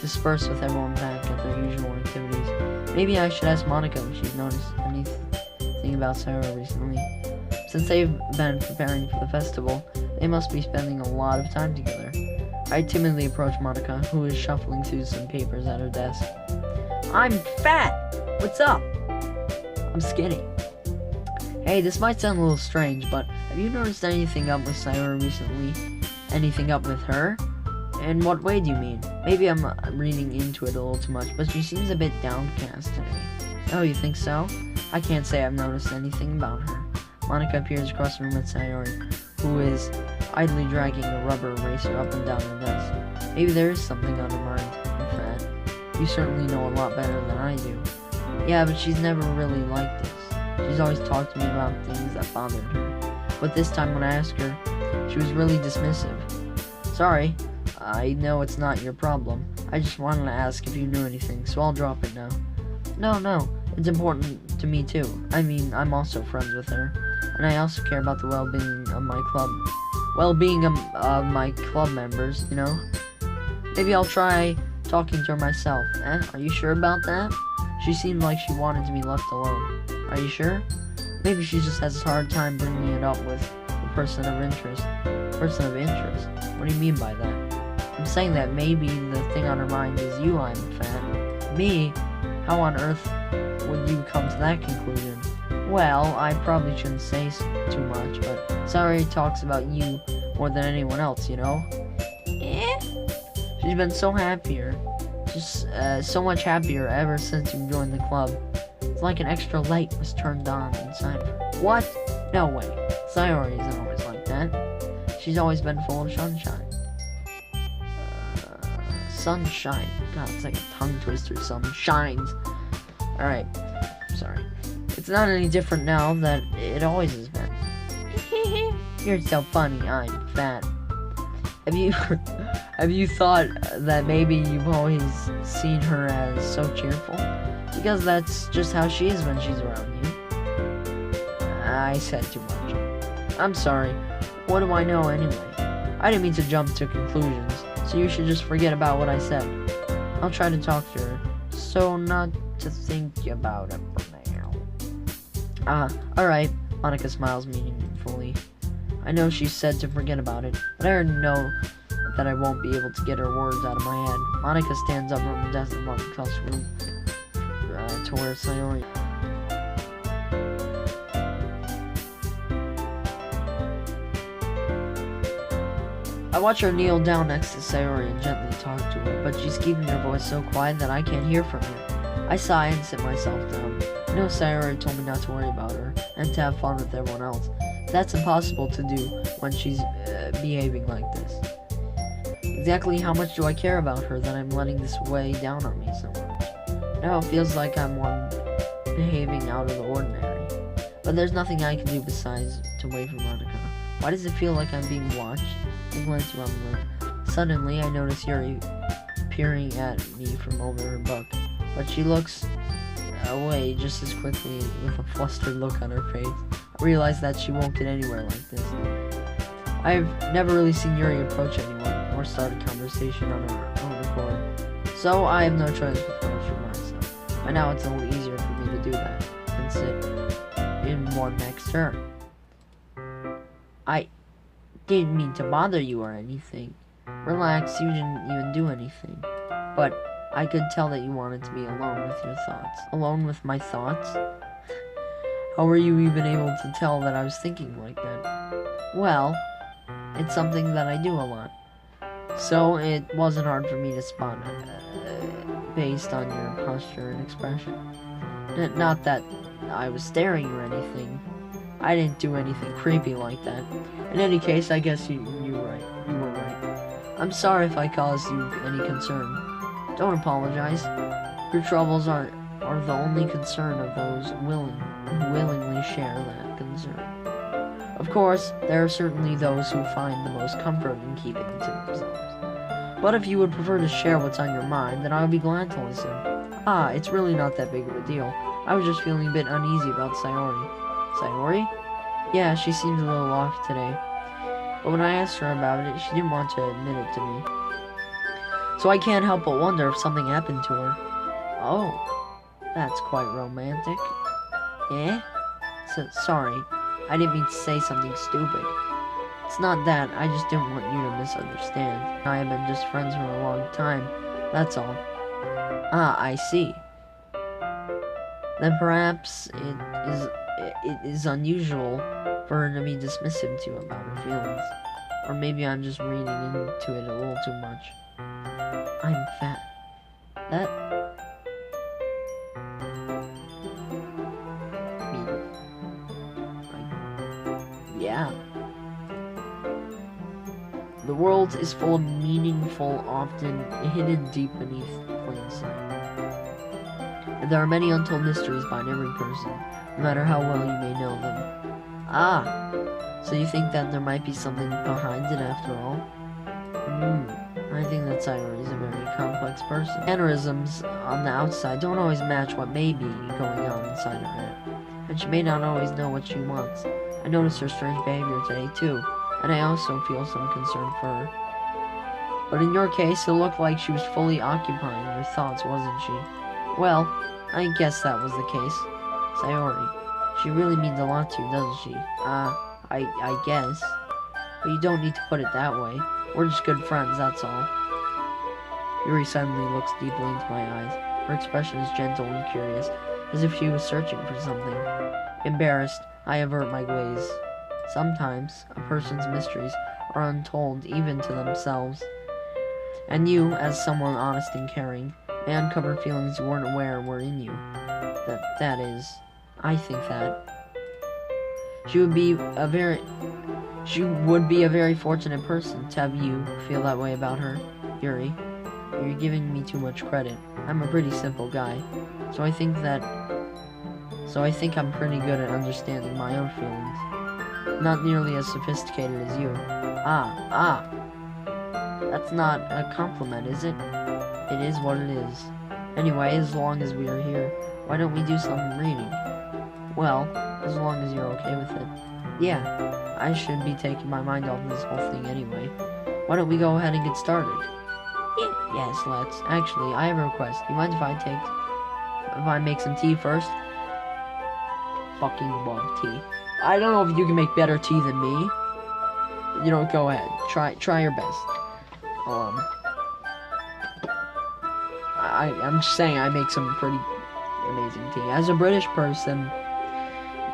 dispersed with everyone back at their usual activities. Maybe I should ask Monica if she's noticed anything about Sayori recently. Since they've been preparing for the festival, they must be spending a lot of time together. I timidly approach Monica, who is shuffling through some papers at her desk. I'm fat! What's up? I'm skinny. Hey, this might sound a little strange, but have you noticed anything up with Sayori recently? Anything up with her? In what way do you mean? Maybe I'm reading into it a little too much, but she seems a bit downcast today. Oh, you think so? I can't say I've noticed anything about her. Monica appears across the room with Sayori, who is idly dragging a rubber eraser up and down the desk. Maybe there is something on her mind with that. You certainly know a lot better than I do. Yeah, but she's never really like this. She's always talked to me about things that bothered her. But this time when I asked her, she was really dismissive. Sorry, I know it's not your problem. I just wanted to ask if you knew anything, so I'll drop it now. No, it's important to me too. I mean, I'm also friends with her. And I also care about the well-being of my club. Well-being of my club members, you know? Maybe I'll try talking to her myself. Are you sure about that? She seemed like she wanted to be left alone. Are you sure? Maybe she just has a hard time bringing it up with the person of interest. Person of interest? What do you mean by that? I'm saying that maybe the thing on her mind is you, I'm fat. Me? How on earth would you come to that conclusion? Well, I probably shouldn't say too much, but Sayori talks about you more than anyone else, you know? She's been so happier. Just so much happier ever since you joined the club. It's like an extra light was turned on inside her. What? No way. Sayori isn't always like that. She's always been full of sunshine. Sunshine. God, it's like a tongue twister. Some shines. Alright. Sorry. It's not any different now that it always has been. You're so funny. I'm fat. Have you thought that maybe you've always seen her as so cheerful? Because that's just how she is when she's around you. I said too much. I'm sorry. What do I know anyway? I didn't mean to jump to conclusions, so you should just forget about what I said. I'll try to talk to her, so not to think about it for now. Alright. Monica smiles meaningfully. I know she said to forget about it, but I already know that I won't be able to get her words out of my head. Monica stands up from the desk and walks across the room to where Sayori. I watch her kneel down next to Sayori and gently talk to her, but she's keeping her voice so quiet that I can't hear from her. I sigh and sit myself down. I know Sayori told me not to worry about her and to have fun with everyone else. That's impossible to do when she's behaving like this. Exactly how much do I care about her that I'm letting this weigh down on me so much? Now it feels like I'm one behaving out of the ordinary. But there's nothing I can do besides to wait for Monica. Why does it feel like I'm being watched? I glance around the room. Suddenly I notice Yuri peering at me from over her book. But she looks away just as quickly with a flustered look on her face. I realize that she won't get anywhere like this. I've never really seen Yuri approach anyone or start a conversation on her own accord, so I have no choice but to approach her myself. By now it's a little easier for me to do that than sit in one next to her. I didn't mean to bother you or anything. Relax, you didn't even do anything. But I could tell that you wanted to be alone with your thoughts. Alone with my thoughts? How were you even able to tell that I was thinking like that? Well, it's something that I do a lot. So it wasn't hard for me to spot based on your posture and expression. Not that I was staring or anything. I didn't do anything creepy like that. In any case, I guess you were right. You were right. I'm sorry if I caused you any concern. Don't apologize. Your troubles are the only concern of those who willingly share that concern. Of course, there are certainly those who find the most comfort in keeping it to themselves. But if you would prefer to share what's on your mind, then I would be glad to listen. It's really not that big of a deal. I was just feeling a bit uneasy about Sayori. Sayori? Yeah, she seems a little off today. But when I asked her about it, she didn't want to admit it to me. So I can't help but wonder if something happened to her. Oh, that's quite romantic. Eh? Sorry, I didn't mean to say something stupid. It's not that, I just didn't want you to misunderstand. I have been just friends for a long time, that's all. I see. Then perhaps it is unusual for her to be dismissive to you about her feelings. Or maybe I'm just reading into it a little too much. I'm fat. That... yeah. The world is full of meaningful, often hidden deep beneath plain sight. And there are many untold mysteries behind every person, no matter how well you may know them. So you think that there might be something behind it after all? I think that Sayori is a very complex person. Mannerisms on the outside don't always match what may be going on inside her head, and she may not always know what she wants. I noticed her strange behavior today too, and I also feel some concern for her. But in your case, it looked like she was fully occupying your thoughts, wasn't she? Well, I guess that was the case. Sayori, she really means a lot to you, doesn't she? I guess. But you don't need to put it that way. We're just good friends, that's all. Yuri suddenly looks deeply into my eyes. Her expression is gentle and curious, as if she was searching for something. Embarrassed, I avert my gaze. Sometimes, a person's mysteries are untold even to themselves. And you, as someone honest and caring, may uncover feelings you weren't aware were in you. That is, I think that. She would be a very fortunate person to have you feel that way about her, Yuri. You're giving me too much credit. I'm a pretty simple guy, so I think I'm pretty good at understanding my own feelings. Not nearly as sophisticated as you. That's not a compliment, is it? It is what it is. Anyway, as long as we are here, why don't we do some reading? Well, as long as you're okay with it. Yeah, I should be taking my mind off this whole thing anyway. Why don't we go ahead and get started? Yes, let's. Actually, I have a request. Do you mind if I make some tea first? Fucking love tea. I don't know if you can make better tea than me. You know, go ahead. Try your best. I'm just saying I make some pretty amazing tea. As a British person,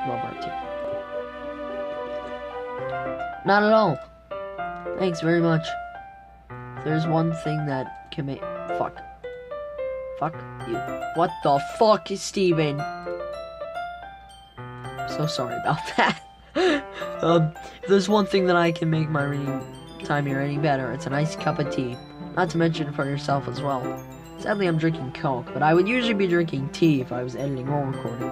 love our tea. Not at all. Thanks very much. There's one thing that can make... Fuck you. What the fuck, Steven? I'm so sorry about that. If there's one thing that I can make my reading time here any better, it's a nice cup of tea. Not to mention for yourself as well. Sadly, I'm drinking Coke, but I would usually be drinking tea if I was editing or recording.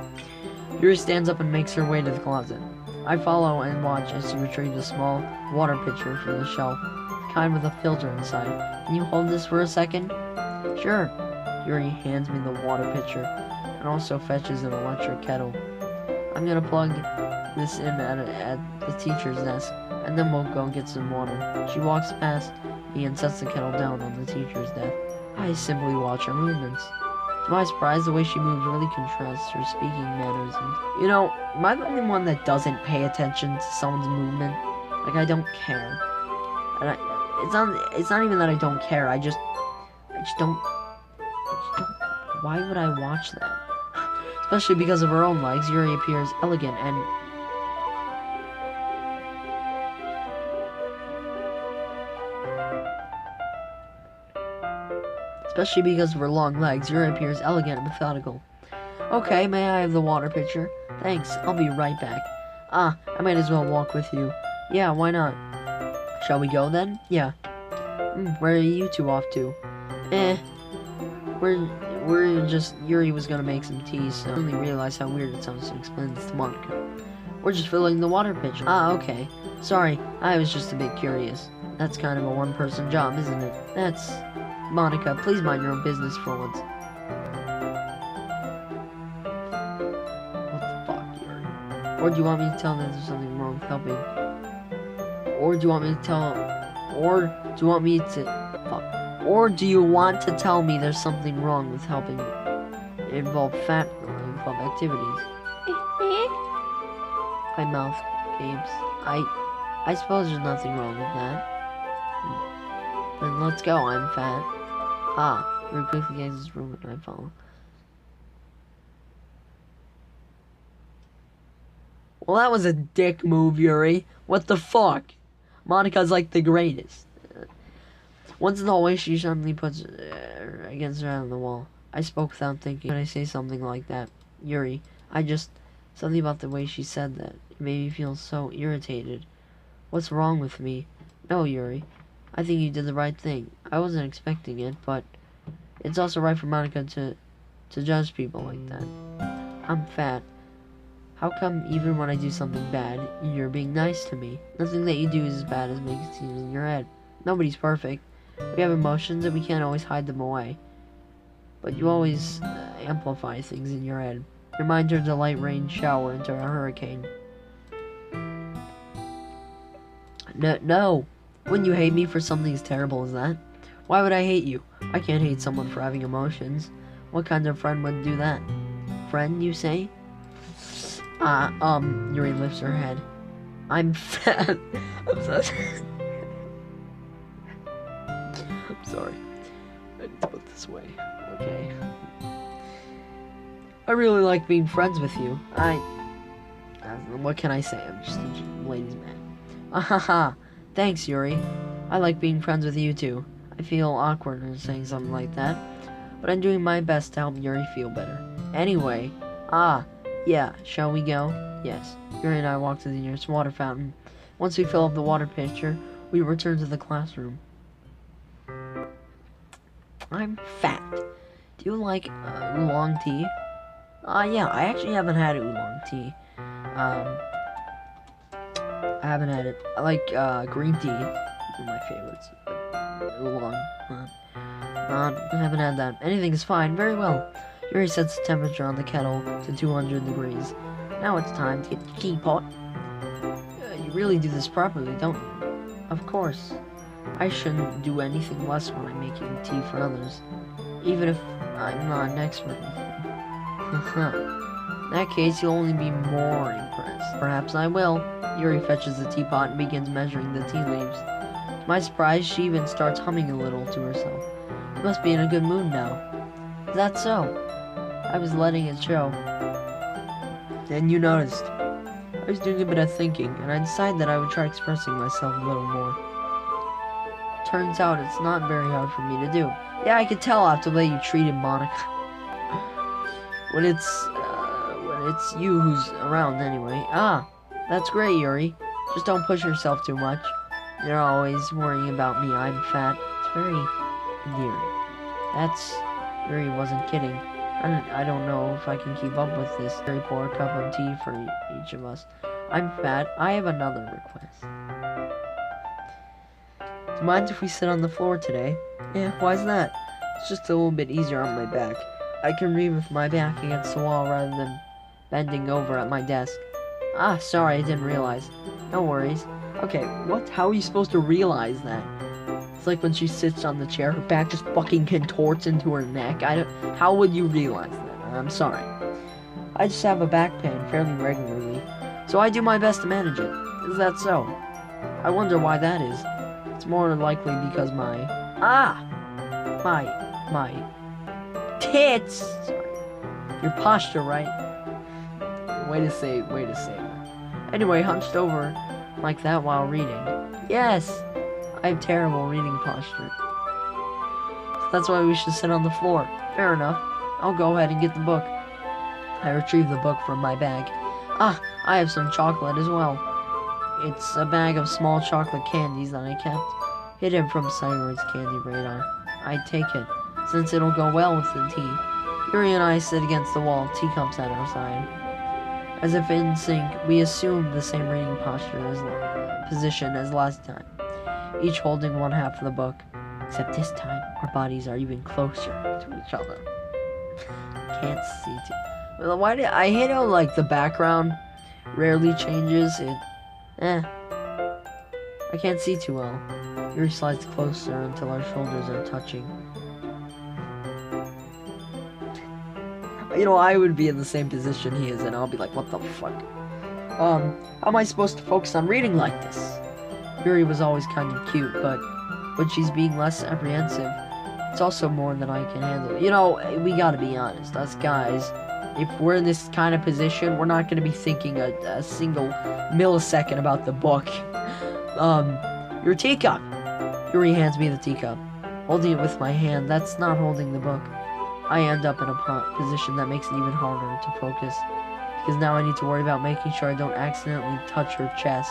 Yuri stands up and makes her way to the closet. I follow and watch as she retrieves a small water pitcher from the shelf, the kind with a filter inside. Can you hold this for a second? Sure. Yuri hands me the water pitcher and also fetches an electric kettle. I'm gonna plug this in at the teacher's desk, and then we'll go get some water. She walks past me and sets the kettle down on the teacher's desk. I simply watch her movements. To my surprise, the way she moves really contrasts her speaking manners. And, you know, am I the only one that doesn't pay attention to someone's movement? Like, I don't care. And it's not even that I don't care. I just don't. Why would I watch that? Especially because of her own legs, Yuri appears elegant and... Especially because of her long legs, Yuri appears elegant and methodical. Okay, may I have the water pitcher? Thanks, I'll be right back. I might as well walk with you. Yeah, why not? Shall we go then? Yeah. Where are you two off to? We're just... Yuri was gonna make some tea, so I only realized how weird it sounds to explain this to Monica. We're just filling the water pitcher. Okay. Sorry, I was just a bit curious. That's kind of a one-person job, isn't it? That's... Monica, please mind your own business for once. What the fuck, Yuri? Or do you want me to tell them there's something wrong with helping? Or do you want me to tell... Or do you want me to... Fuck. Or do you want to tell me there's something wrong with helping involve activities? My mouth games. I suppose there's nothing wrong with that. Then let's go, I'm fat. Very quickly gains his room and I follow. Well, that was a dick move, Yuri. What the fuck? Monica's like the greatest. Once in the hallway, she suddenly puts her against her hand on the wall. I spoke without thinking. When I say something like that, Yuri, something about the way she said that. It made me feel so irritated. What's wrong with me? No, Yuri. I think you did the right thing. I wasn't expecting it, but it's also right for Monica to judge people like that. I'm fat. How come even when I do something bad, you're being nice to me? Nothing that you do is as bad as makes it seem in your head. Nobody's perfect. We have emotions and we can't always hide them away. But you always amplify things in your head. Your mind turns a light rain shower into a hurricane. No. Wouldn't you hate me for something as terrible as that? Why would I hate you? I can't hate someone for having emotions. What kind of friend would do that? Friend, you say? Yuri lifts her head. I'm fat. I'm sorry. I need to put this away. Okay. I really like being friends with you. What can I say? I'm just a ladies' man. Ahaha. Thanks, Yuri. I like being friends with you too. I feel awkward in saying something like that, but I'm doing my best to help Yuri feel better. Anyway, yeah, shall we go? Yes. Yuri and I walk to the nearest water fountain. Once we fill up the water pitcher, we return to the classroom. I'm fat. Do you like oolong tea? Yeah, I actually haven't had oolong tea. I haven't had it. I like green tea. One of my favorites. Oolong. I haven't had that. Anything is fine. Very well. Yuri sets the temperature on the kettle to 200 degrees. Now it's time to get the teapot. You really do this properly, don't you? Of course. I shouldn't do anything less when I'm making tea for others, even if I'm not an expert with it. In that case, you'll only be more impressed. Perhaps I will. Yuri fetches the teapot and begins measuring the tea leaves. To my surprise, she even starts humming a little to herself. She must be in a good mood now. Is that so? I was letting it show. Then you noticed. I was doing a bit of thinking, and I decided that I would try expressing myself a little more. Turns out it's not very hard for me to do. Yeah, I could tell after the way you treated Monica. when it's you who's around anyway. That's great, Yuri. Just don't push yourself too much. You're always worrying about me. I'm fat. It's very endearing. Yuri wasn't kidding. I don't know if I can keep up with this. Very poor cup of tea for each of us. I'm fat. I have another request. Do you mind if we sit on the floor today? Yeah, why's that? It's just a little bit easier on my back. I can read with my back against the wall rather than bending over at my desk. Sorry, I didn't realize. No worries. Okay, what? How are you supposed to realize that? It's like when she sits on the chair, her back just fucking contorts into her neck. How would you realize that? I'm sorry. I just have a back pain fairly regularly, so I do my best to manage it. Is that so? I wonder why that is. It's more likely because my tits! Sorry. Your posture, right? Way to say. Anyway, hunched over like that while reading. Yes! I have terrible reading posture. So that's why we should sit on the floor. Fair enough. I'll go ahead and get the book. I retrieve the book from my bag. I have some chocolate as well. It's a bag of small chocolate candies that I kept hidden from Cyber's candy radar. I take it, since it'll go well with the tea. Yuri and I sit against the wall, teacups at our side. As if in sync, we assume the same reading position as last time, each holding one half of the book, except this time our bodies are even closer to each other. Can't see too. Well, why did I hate how like the background rarely changes? I can't see too well. Yuri slides closer until our shoulders are touching. You know, I would be in the same position he is, and I'll be like, what the fuck? How am I supposed to focus on reading like this? Yuri was always kind of cute, but when she's being less apprehensive, it's also more than I can handle. You know, we gotta be honest, us guys, if we're in this kind of position, we're not gonna be thinking a single millisecond about the book. Your teacup! Yuri hands me the teacup. Holding it with my hand, that's not holding the book. I end up in a position that makes it even harder to focus, because now I need to worry about making sure I don't accidentally touch her chest.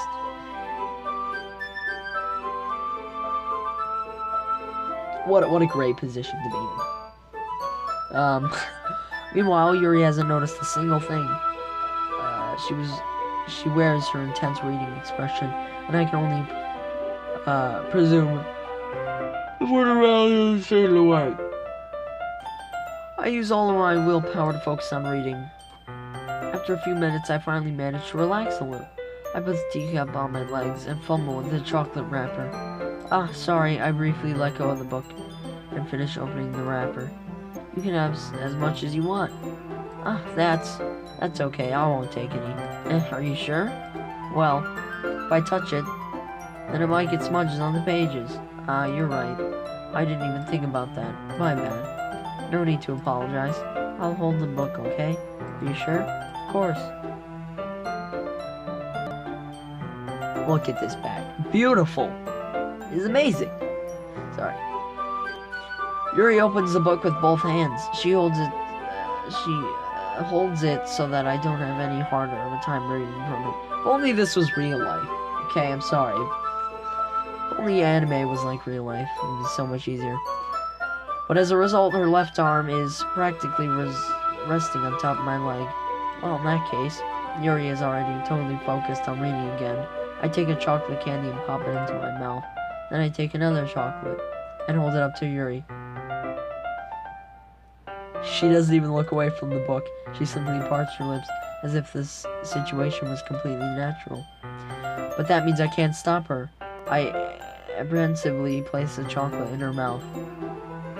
What a great position to be in. Meanwhile, Yuri hasn't noticed a single thing. She wears her intense reading expression, and I can only presume what around the silhouette. I use all of my willpower to focus on reading. After a few minutes, I finally manage to relax a little. I put the teacup on my legs and fumble with the chocolate wrapper. Ah, sorry, I briefly let go of the book and finished opening the wrapper. You can have as much as you want. Ah, that's okay, I won't take any. Are you sure? Well, if I touch it, then it might get smudges on the pages. Ah, you're right. I didn't even think about that. My bad. No need to apologize. I'll hold the book, okay? Are you sure? Of course. Look at this bag. Beautiful. It's amazing. Sorry. Yuri opens the book with both hands. She holds it so that I don't have any harder of a time reading from it. If only this was real life. Okay, I'm sorry. If only anime was like real life. It would be so much easier. But as a result, her left arm is practically resting on top of my leg. Well, in that case, Yuri is already totally focused on reading again. I take a chocolate candy and pop it into my mouth. Then I take another chocolate and hold it up to Yuri. She doesn't even look away from the book. She simply parts her lips as if this situation was completely natural. But that means I can't stop her. I apprehensively place the chocolate in her mouth.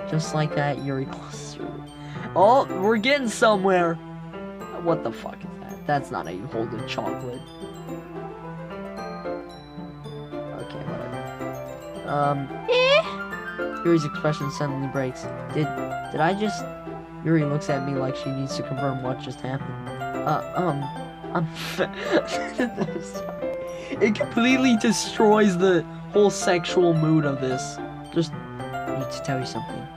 Just like that, Yuri closes her lips. Oh, we're getting somewhere! What the fuck is that? That's not how you hold a chocolate. Okay, whatever. Yuri's expression suddenly breaks. Did I just... Yuri looks at me like she needs to confirm what just happened. I'm sorry. It completely destroys the whole sexual mood of this. Just need to tell you something.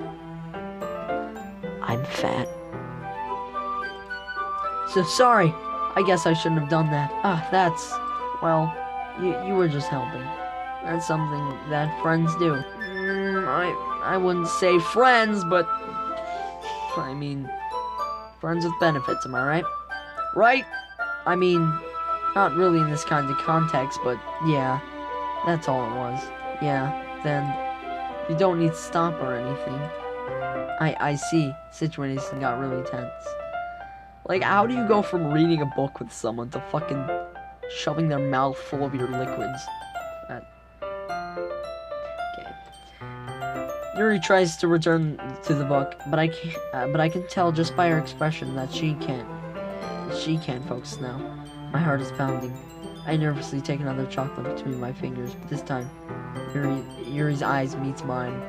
I'm fat. So sorry. I guess I shouldn't have done that. Well, you were just helping. That's something that friends do. I wouldn't say friends, but I mean, friends with benefits, am I right? Right? I mean, not really in this kind of context, but yeah, that's all it was. Yeah, then you don't need to stop or anything. I see. Situation got really tense. Like, how do you go from reading a book with someone to fucking shoving their mouth full of your liquids? Okay. Yuri tries to return to the book, but I can't. But I can tell just by her expression that she can't. She can't focus now. My heart is pounding. I nervously take another chocolate between my fingers, but this time, Yuri's eyes meets mine.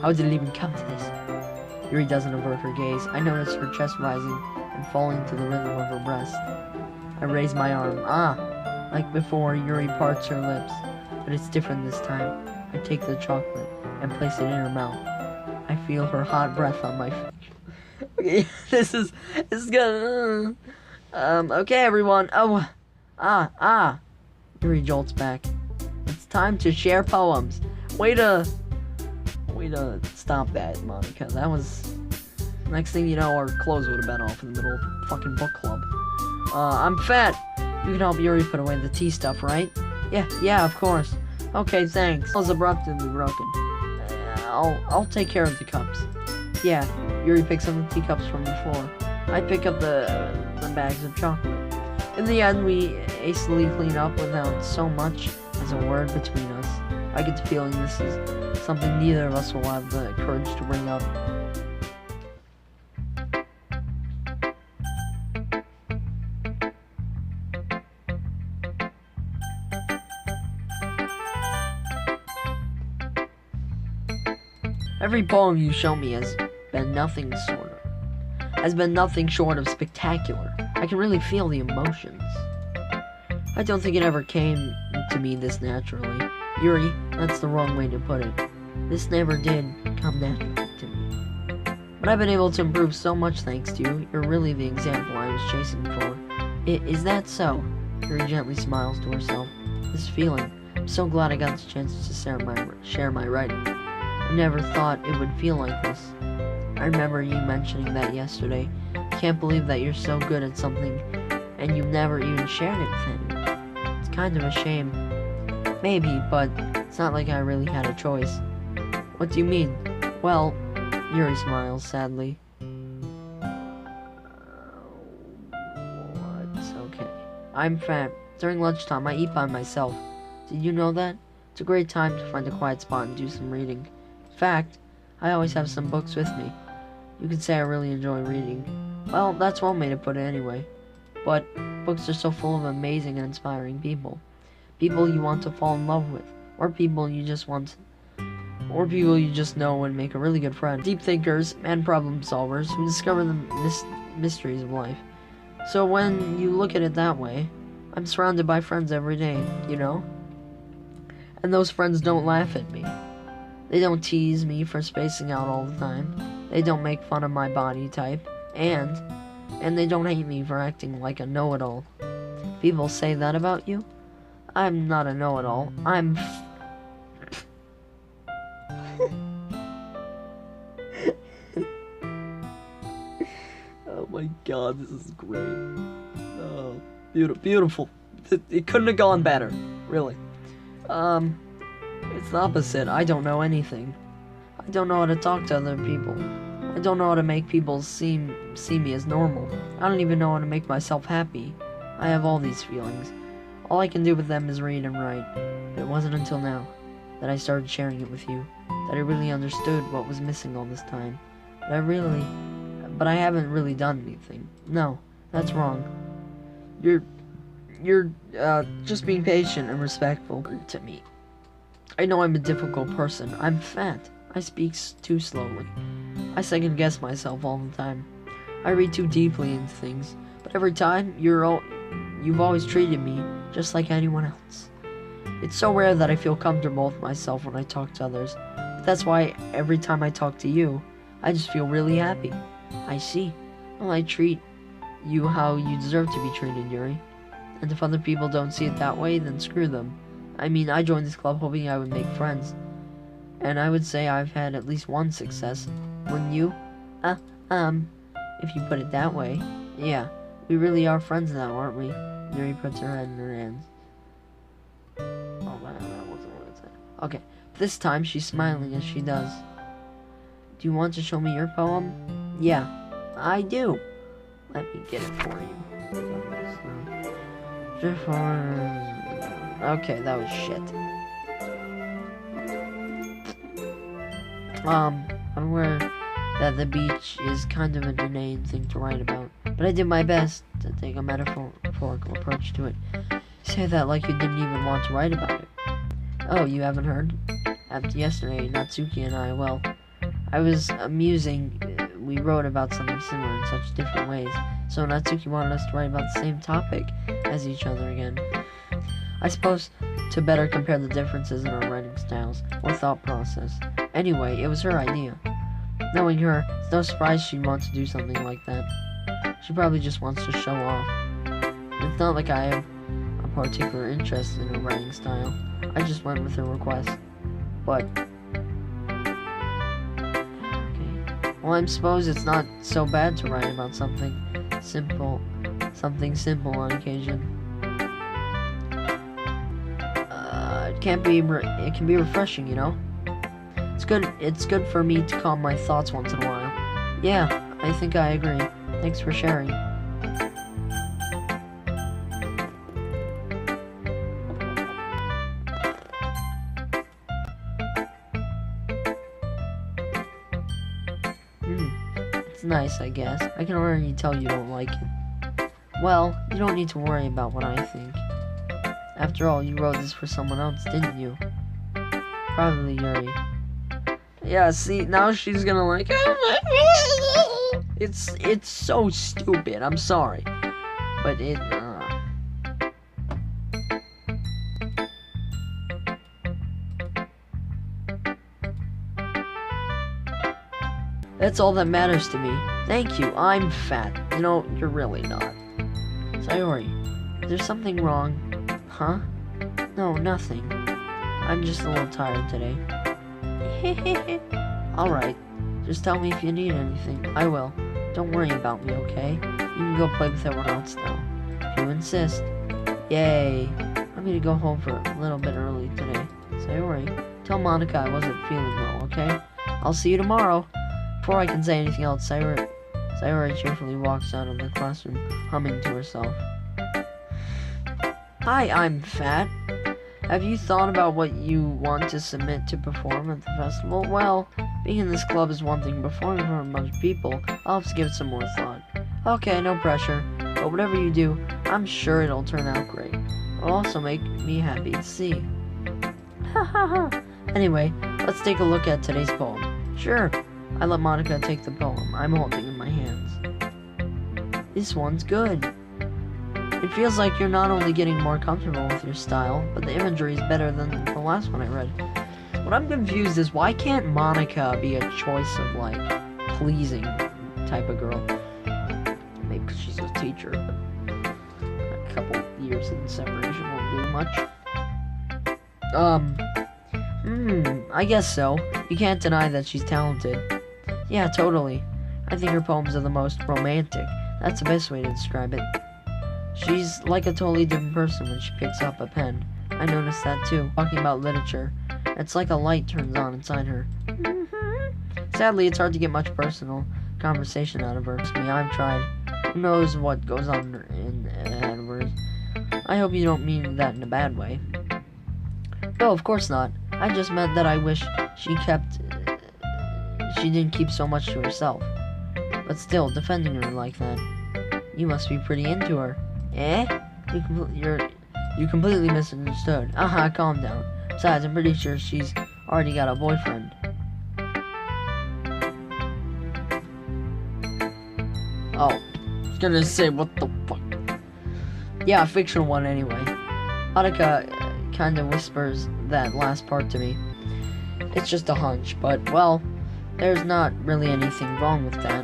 How did it even come to this? Yuri doesn't avert her gaze. I notice her chest rising and falling to the rhythm of her breast. I raise my arm. Ah! Like before, Yuri parts her lips, but it's different this time. I take the chocolate and place it in her mouth. I feel her hot breath on my face. Okay, this is gonna... okay, everyone. Oh, Yuri jolts back. It's time to share poems. Way to stop that, Monica. That was... Next thing you know, our clothes would have been off in the middle of fucking book club. I'm fat. You can help Yuri put away the tea stuff, right? Yeah, of course. Okay, thanks. I was abruptly broken. I'll take care of the cups. Yeah, Yuri picks up the teacups from the floor. I pick up the bags of chocolate. In the end, we hastily clean up without so much as a word between us. I get the feeling this is something neither of us will have the courage to bring up. Every poem you show me has been nothing short of spectacular. I can really feel the emotions. I don't think it ever came to me this naturally. Yuri, that's the wrong way to put it. This never did come naturally to me. But I've been able to improve so much thanks to you. You're really the example I was chasing for. Is that so? Yuri gently smiles to herself. This feeling. I'm so glad I got the chance to share my writing. I never thought it would feel like this. I remember you mentioning that yesterday. Can't believe that you're so good at something and you've never even shared it with anyone. It's kind of a shame. Maybe, but it's not like I really had a choice. What do you mean? Well, Yuri smiles sadly. What? Okay. I'm fat. During lunchtime, I eat by myself. Did you know that? It's a great time to find a quiet spot and do some reading. In fact, I always have some books with me. You could say I really enjoy reading. Well, that's one way to put it anyway. But books are so full of amazing and inspiring people. People you want to fall in love with, or people you just know and make a really good friend. Deep thinkers and problem solvers who discover the mysteries of life. So when you look at it that way, I'm surrounded by friends every day, you know? And those friends don't laugh at me. They don't tease me for spacing out all the time. They don't make fun of my body type. And they don't hate me for acting like a know-it-all. People say that about you? I'm not a know-it-all. I'm oh my god, this is great. Oh, beautiful. It couldn't have gone better, really. It's the opposite. I don't know anything. I don't know how to talk to other people. I don't know how to make people see me as normal. I don't even know how to make myself happy. I have all these feelings. All I can do with them is read and write. It wasn't until now that I started sharing it with you that I really understood what was missing all this time. But I haven't really done anything. No, that's wrong. You're just being patient and respectful to me. I know I'm a difficult person. I'm fat. I speak too slowly. I second guess myself all the time. I read too deeply into things. But every time, you've always treated me just like anyone else. It's so rare that I feel comfortable with myself when I talk to others. But that's why every time I talk to you, I just feel really happy. I see. Well, I treat you how you deserve to be treated, Yuri. And if other people don't see it that way, then screw them. I mean, I joined this club hoping I would make friends. And I would say I've had at least one success. Wouldn't you? If you put it that way. Yeah, we really are friends now, aren't we? Yuri puts her head in her hands. Oh man, that wasn't what it said. Okay, this time she's smiling as she does. Do you want to show me your poem? Yeah, I do. Let me get it for you. Okay, that was shit. I'm aware that the beach is kind of an inane thing to write about, but I did my best to take a metaphorical approach to it. You say that like you didn't even want to write about it. Oh, you haven't heard? After yesterday, Natsuki and I was amusing. We wrote about something similar in such different ways, so Natsuki wanted us to write about the same topic as each other again. I suppose to better compare the differences in our writing styles or thought process. Anyway, it was her idea. Knowing her, it's no surprise she'd want to do something like that. She probably just wants to show off. It's not like I have a particular interest in her writing style. I just went with her request. But okay. Well, I suppose it's not so bad to write about something simple on occasion. It can be refreshing, you know? It's good for me to calm my thoughts once in a while. Yeah, I think I agree. Thanks for sharing. It's nice, I guess. I can already tell you don't like it. Well, you don't need to worry about what I think. After all, you wrote this for someone else, didn't you? Probably Yuri. Yeah, see, now she's gonna like... It's so stupid, I'm sorry. But it... That's all that matters to me. Thank you, I'm fat. You know, you're really not. Sayori, is there something wrong? Huh? No, nothing. I'm just a little tired today. Alright, just tell me if you need anything. I will. Don't worry about me, okay? You can go play with everyone else now. If you insist. Yay! I'm gonna go home for a little bit early today. Sayori, tell Monica I wasn't feeling well, okay? I'll see you tomorrow. Before I can say anything else, Sayori cheerfully walks out of the classroom, humming to herself. Hi, I'm fat. Have you thought about what you want to submit to perform at the festival? Well, being in this club is one thing. Performing for a bunch of people, I'll have to give it some more thought. Okay, no pressure. But whatever you do, I'm sure it'll turn out great. It'll also make me happy to see. Ha ha ha. Anyway, let's take a look at today's poem. Sure. I let Monica take the poem I'm holding in my hands. This one's good. It feels like you're not only getting more comfortable with your style, but the imagery is better than the last one I read. What I'm confused is, why can't Monica be a choice of, like, pleasing type of girl? Maybe because she's a teacher, but a couple years in separation won't do much. I guess so. You can't deny that she's talented. Yeah, totally. I think her poems are the most romantic. That's the best way to describe it. She's like a totally different person when she picks up a pen. I noticed that too. Talking about literature, it's like a light turns on inside her. Sadly, it's hard to get much personal conversation out of her. Me, I've tried. Who knows what goes on in head of hers. I hope you don't mean that in a bad way. No, of course not. I just meant that I wish she didn't keep so much to herself. But still, defending her like that. You must be pretty into her. Eh? You completely misunderstood. Calm down. Besides, I'm pretty sure she's already got a boyfriend. Oh, I was gonna say, what the fuck? Yeah, a fictional one anyway. Monica kinda whispers that last part to me. It's just a hunch, but, well, there's not really anything wrong with that.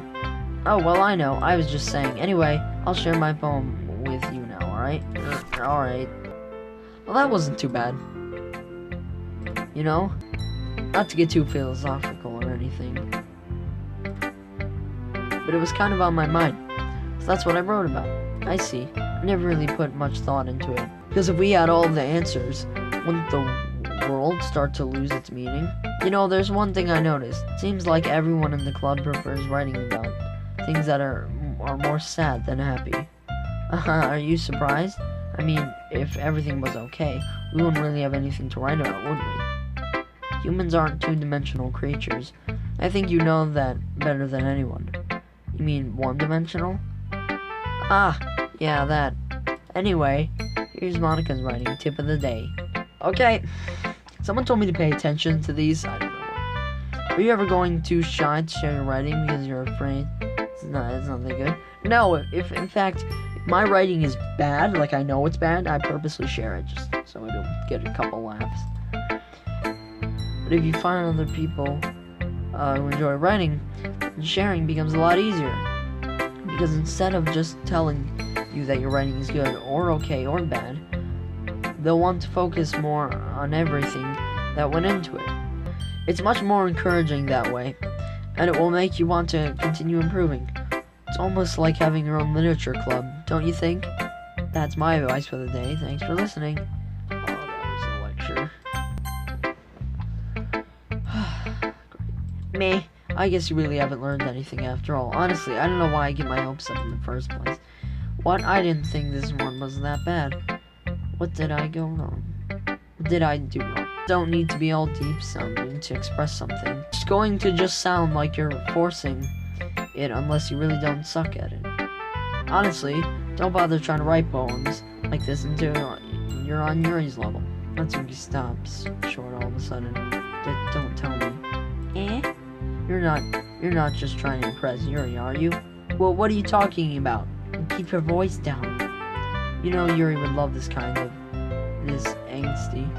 Oh, well, I know. I was just saying. Anyway, I'll share my poem with you now, alright? Alright. Well, that wasn't too bad. You know? Not to get too philosophical or anything. But it was kind of on my mind. So that's what I wrote about. I see. I never really put much thought into it. Because if we had all the answers, wouldn't the world start to lose its meaning? You know, there's one thing I noticed. It seems like everyone in the club prefers writing about things that are more sad than happy. Are you surprised? I mean, if everything was okay, we wouldn't really have anything to write about, would we? Humans aren't two-dimensional creatures. I think you know that better than anyone. You mean one-dimensional? Yeah, that. Anyway, here's Monica's writing tip of the day. Okay, someone told me to pay attention to these. I don't know. Are you ever going too shy to share your writing because you're afraid it's not that good? No, if in fact my writing is bad, like I know it's bad, I purposely share it just so I don't get a couple laughs. But if you find other people who enjoy writing, then sharing becomes a lot easier. Because instead of just telling you that your writing is good or okay or bad, they'll want to focus more on everything that went into it. It's much more encouraging that way, and it will make you want to continue improving. It's almost like having your own literature club, don't you think? That's my advice for the day. Thanks for listening. Oh, that was a lecture. Meh. I guess you really haven't learned anything after all. Honestly, I don't know why I get my hopes up in the first place. What? I didn't think this one was that bad. What did I go wrong? What did I do wrong? Don't need to be all deep sounding to express something. It's going to just sound like you're forcing it unless you really don't suck at it. Honestly, don't bother trying to write poems like this until you're on Yuri's level. That's when he stops short all of a sudden. Don't tell me. Eh? You're not just trying to impress Yuri, are you? Well, what are you talking about? Keep your voice down. You know Yuri would love this kind of angsty.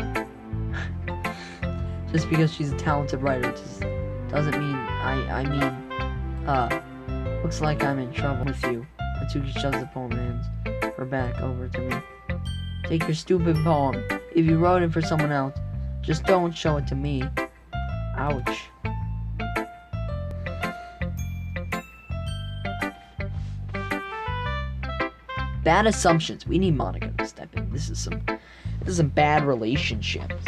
Just because she's a talented writer just doesn't mean I mean, looks like I'm in trouble with you. Atsuki shoves the poem and hands her back over to me. Take your stupid poem. If you wrote it for someone else, just don't show it to me. Ouch. Bad assumptions. We need Monica to step in. This is some bad relationships.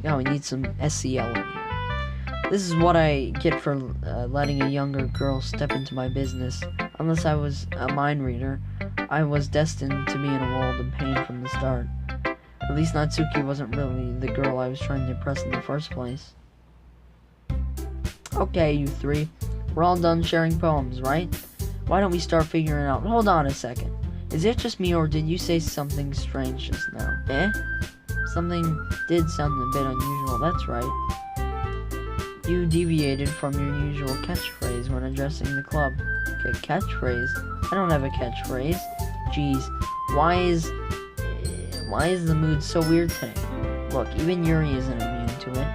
No, we need some SEL in here. This is what I get for letting a younger girl step into my business. Unless I was a mind reader, I was destined to be in a world of pain from the start. At least Natsuki wasn't really the girl I was trying to impress in the first place. Okay, you three. We're all done sharing poems, right? Why don't we start figuring out... Hold on a second. Is it just me, or did you say something strange just now? Eh? Something did sound a bit unusual, that's right. You deviated from your usual catchphrase when addressing the club. Okay, catchphrase? I don't have a catchphrase. Jeez, why is the mood so weird today? Look, even Yuri isn't immune to it.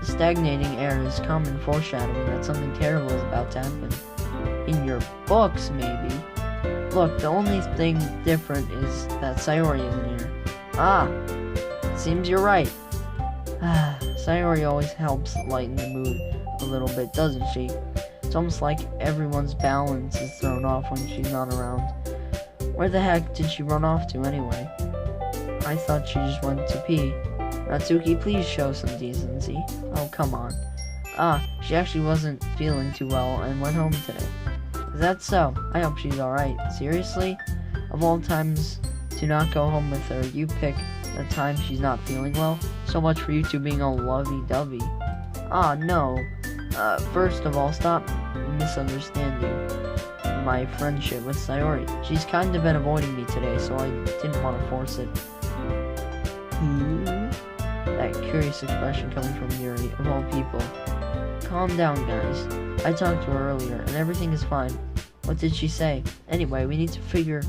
Stagnating air is common foreshadowing that something terrible is about to happen. In your books, maybe. Look, the only thing different is that Sayori isn't here. Seems you're right. Sayori always helps lighten the mood a little bit, doesn't she? It's almost like everyone's balance is thrown off when she's not around. Where the heck did she run off to anyway? I thought she just went to pee. Natsuki, please show some decency. Oh, come on. She actually wasn't feeling too well and went home today. Is that so? I hope she's alright. Seriously? Of all times to not go home with her, you pick the time she's not feeling well? So much for you two being all lovey-dovey. No. First of all, stop misunderstanding my friendship with Sayori. She's kind of been avoiding me today, so I didn't want to force it. That curious expression coming from Yuri, of all people. Calm down, guys. I talked to her earlier, and everything is fine. What did she say? Anyway, we need to figure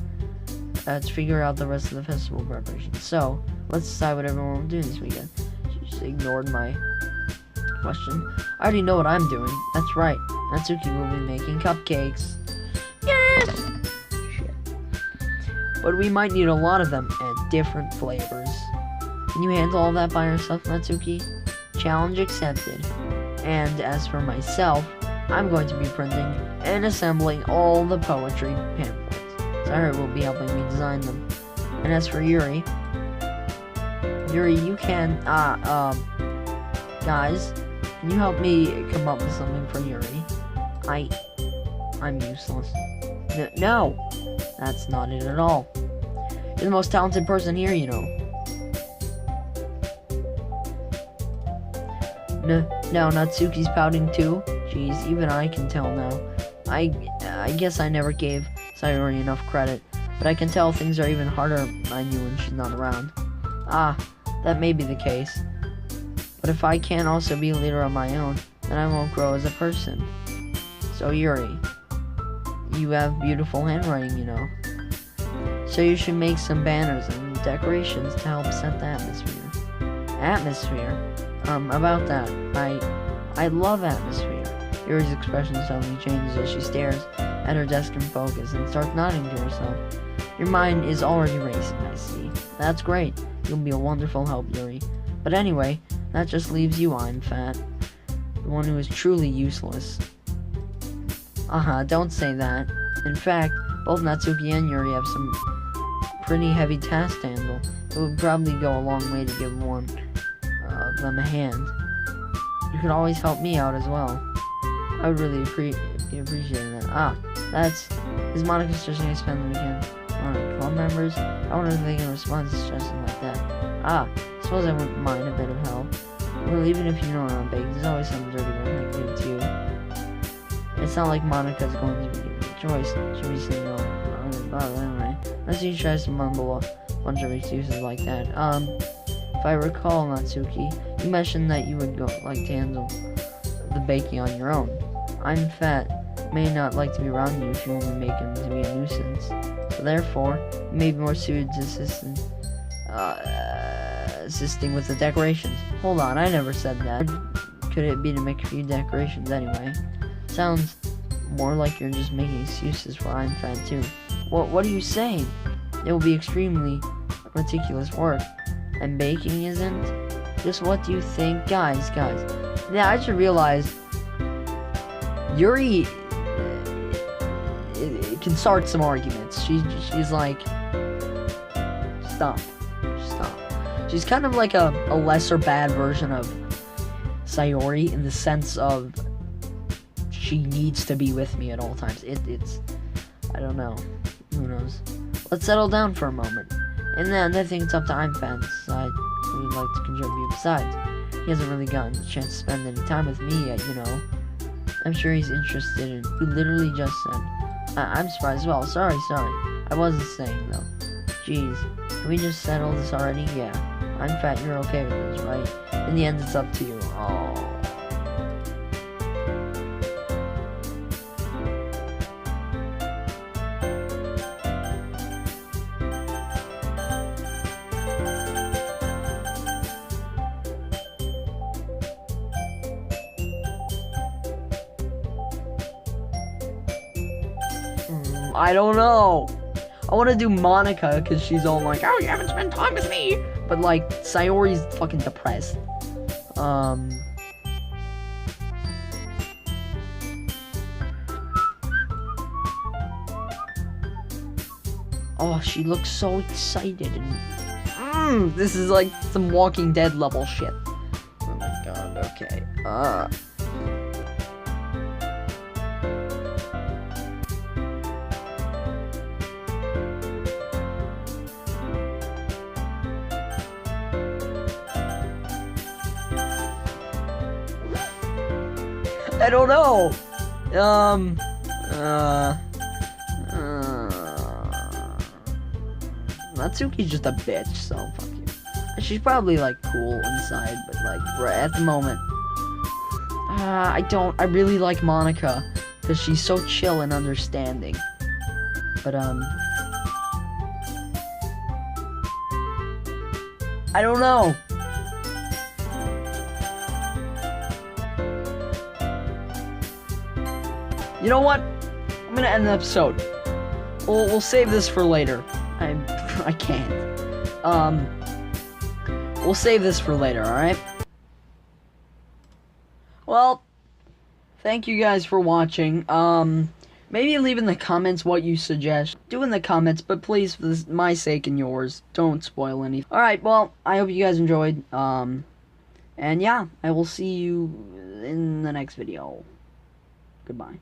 out the rest of the festival preparation. So, let's decide what everyone will do this weekend. She just ignored my question. I already know what I'm doing. That's right. Natsuki will be making cupcakes. Yes! Shit. But we might need a lot of them, and different flavors. Can you handle all that by yourself, Natsuki? Challenge accepted. And as for myself, I'm going to be printing and assembling all the poetry pamphlets. Sayori will be helping me design them. And as for Yuri, you can, guys, can you help me come up with something for Yuri? I'm useless. No, that's not it at all. You're the most talented person here, you know. No, Natsuki's pouting too? Jeez, even I can tell now. I guess I never gave Sayori enough credit, but I can tell things are even harder on you when she's not around. That may be the case. But if I can't also be a leader on my own, then I won't grow as a person. So Yuri, you have beautiful handwriting, you know. So you should make some banners and decorations to help set the atmosphere. About that, I love atmosphere. Yuri's expression suddenly changes as she stares at her desk in focus and starts nodding to herself. Your mind is already racing, I see. That's great. You'll be a wonderful help, Yuri. But anyway, that just leaves you, I'm fat. The one who is truly useless. Don't say that. In fact, both Natsuki and Yuri have some pretty heavy tasks to handle. It would probably go a long way to give one of them a hand. You could always help me out as well. I would really appreciate that. Is Monica suggesting I spend the weekend on club members? I wonder if they can respond to suggestions like that. Suppose I wouldn't mind a bit of help. Well, even if you know I'm big, there's always some dirty work I can give to you. It's not like Monica's going to be giving me a choice. She'll be saying, anyway. Let's see you try to mumble a bunch of excuses like that. If I recall, Natsuki, you mentioned that you would like to handle the baking on your own. I'm fat, may not like to be around you if you only make him to be a nuisance. So therefore, you may be more suited to assisting with the decorations. Hold on, I never said that. Could it be to make a few decorations anyway? Sounds more like you're just making excuses for I'm fat too. What are you saying? It will be extremely meticulous work. And baking isn't? Just what do you think? Guys. Yeah, I just realized Yuri can start some arguments. She's like, stop. She's kind of like a lesser bad version of Sayori in the sense of she needs to be with me at all times. It's I don't know. Who knows? Let's settle down for a moment. And then I think it's up to I'm fans to decide who he'd like to contribute. Besides, he hasn't really gotten a chance to spend any time with me yet, you know. I'm sure he's interested in who literally just said. I'm surprised as well. Sorry. I wasn't saying, though. Jeez, can we just settle this already? Yeah. I'm fat, you're okay with this, right? In the end, it's up to you. Oh. I don't know. I want to do Monica because she's all like, oh, you haven't spent time with me. But like, Sayori's fucking depressed. Oh, she looks so excited and this is like some Walking Dead level shit. Oh my god, okay. I don't know. Natsuki's just a bitch, so fuck you. She's probably like cool inside, but like right at the moment, I really like Monica because she's so chill and understanding. But I don't know. You know what? I'm gonna end the episode. We'll save this for later. I can't. We'll save this for later, alright? Well, thank you guys for watching. Maybe leave in the comments what you suggest. Do in the comments, but please, for my sake and yours, don't spoil anything. Alright, well, I hope you guys enjoyed. And yeah, I will see you in the next video. Goodbye.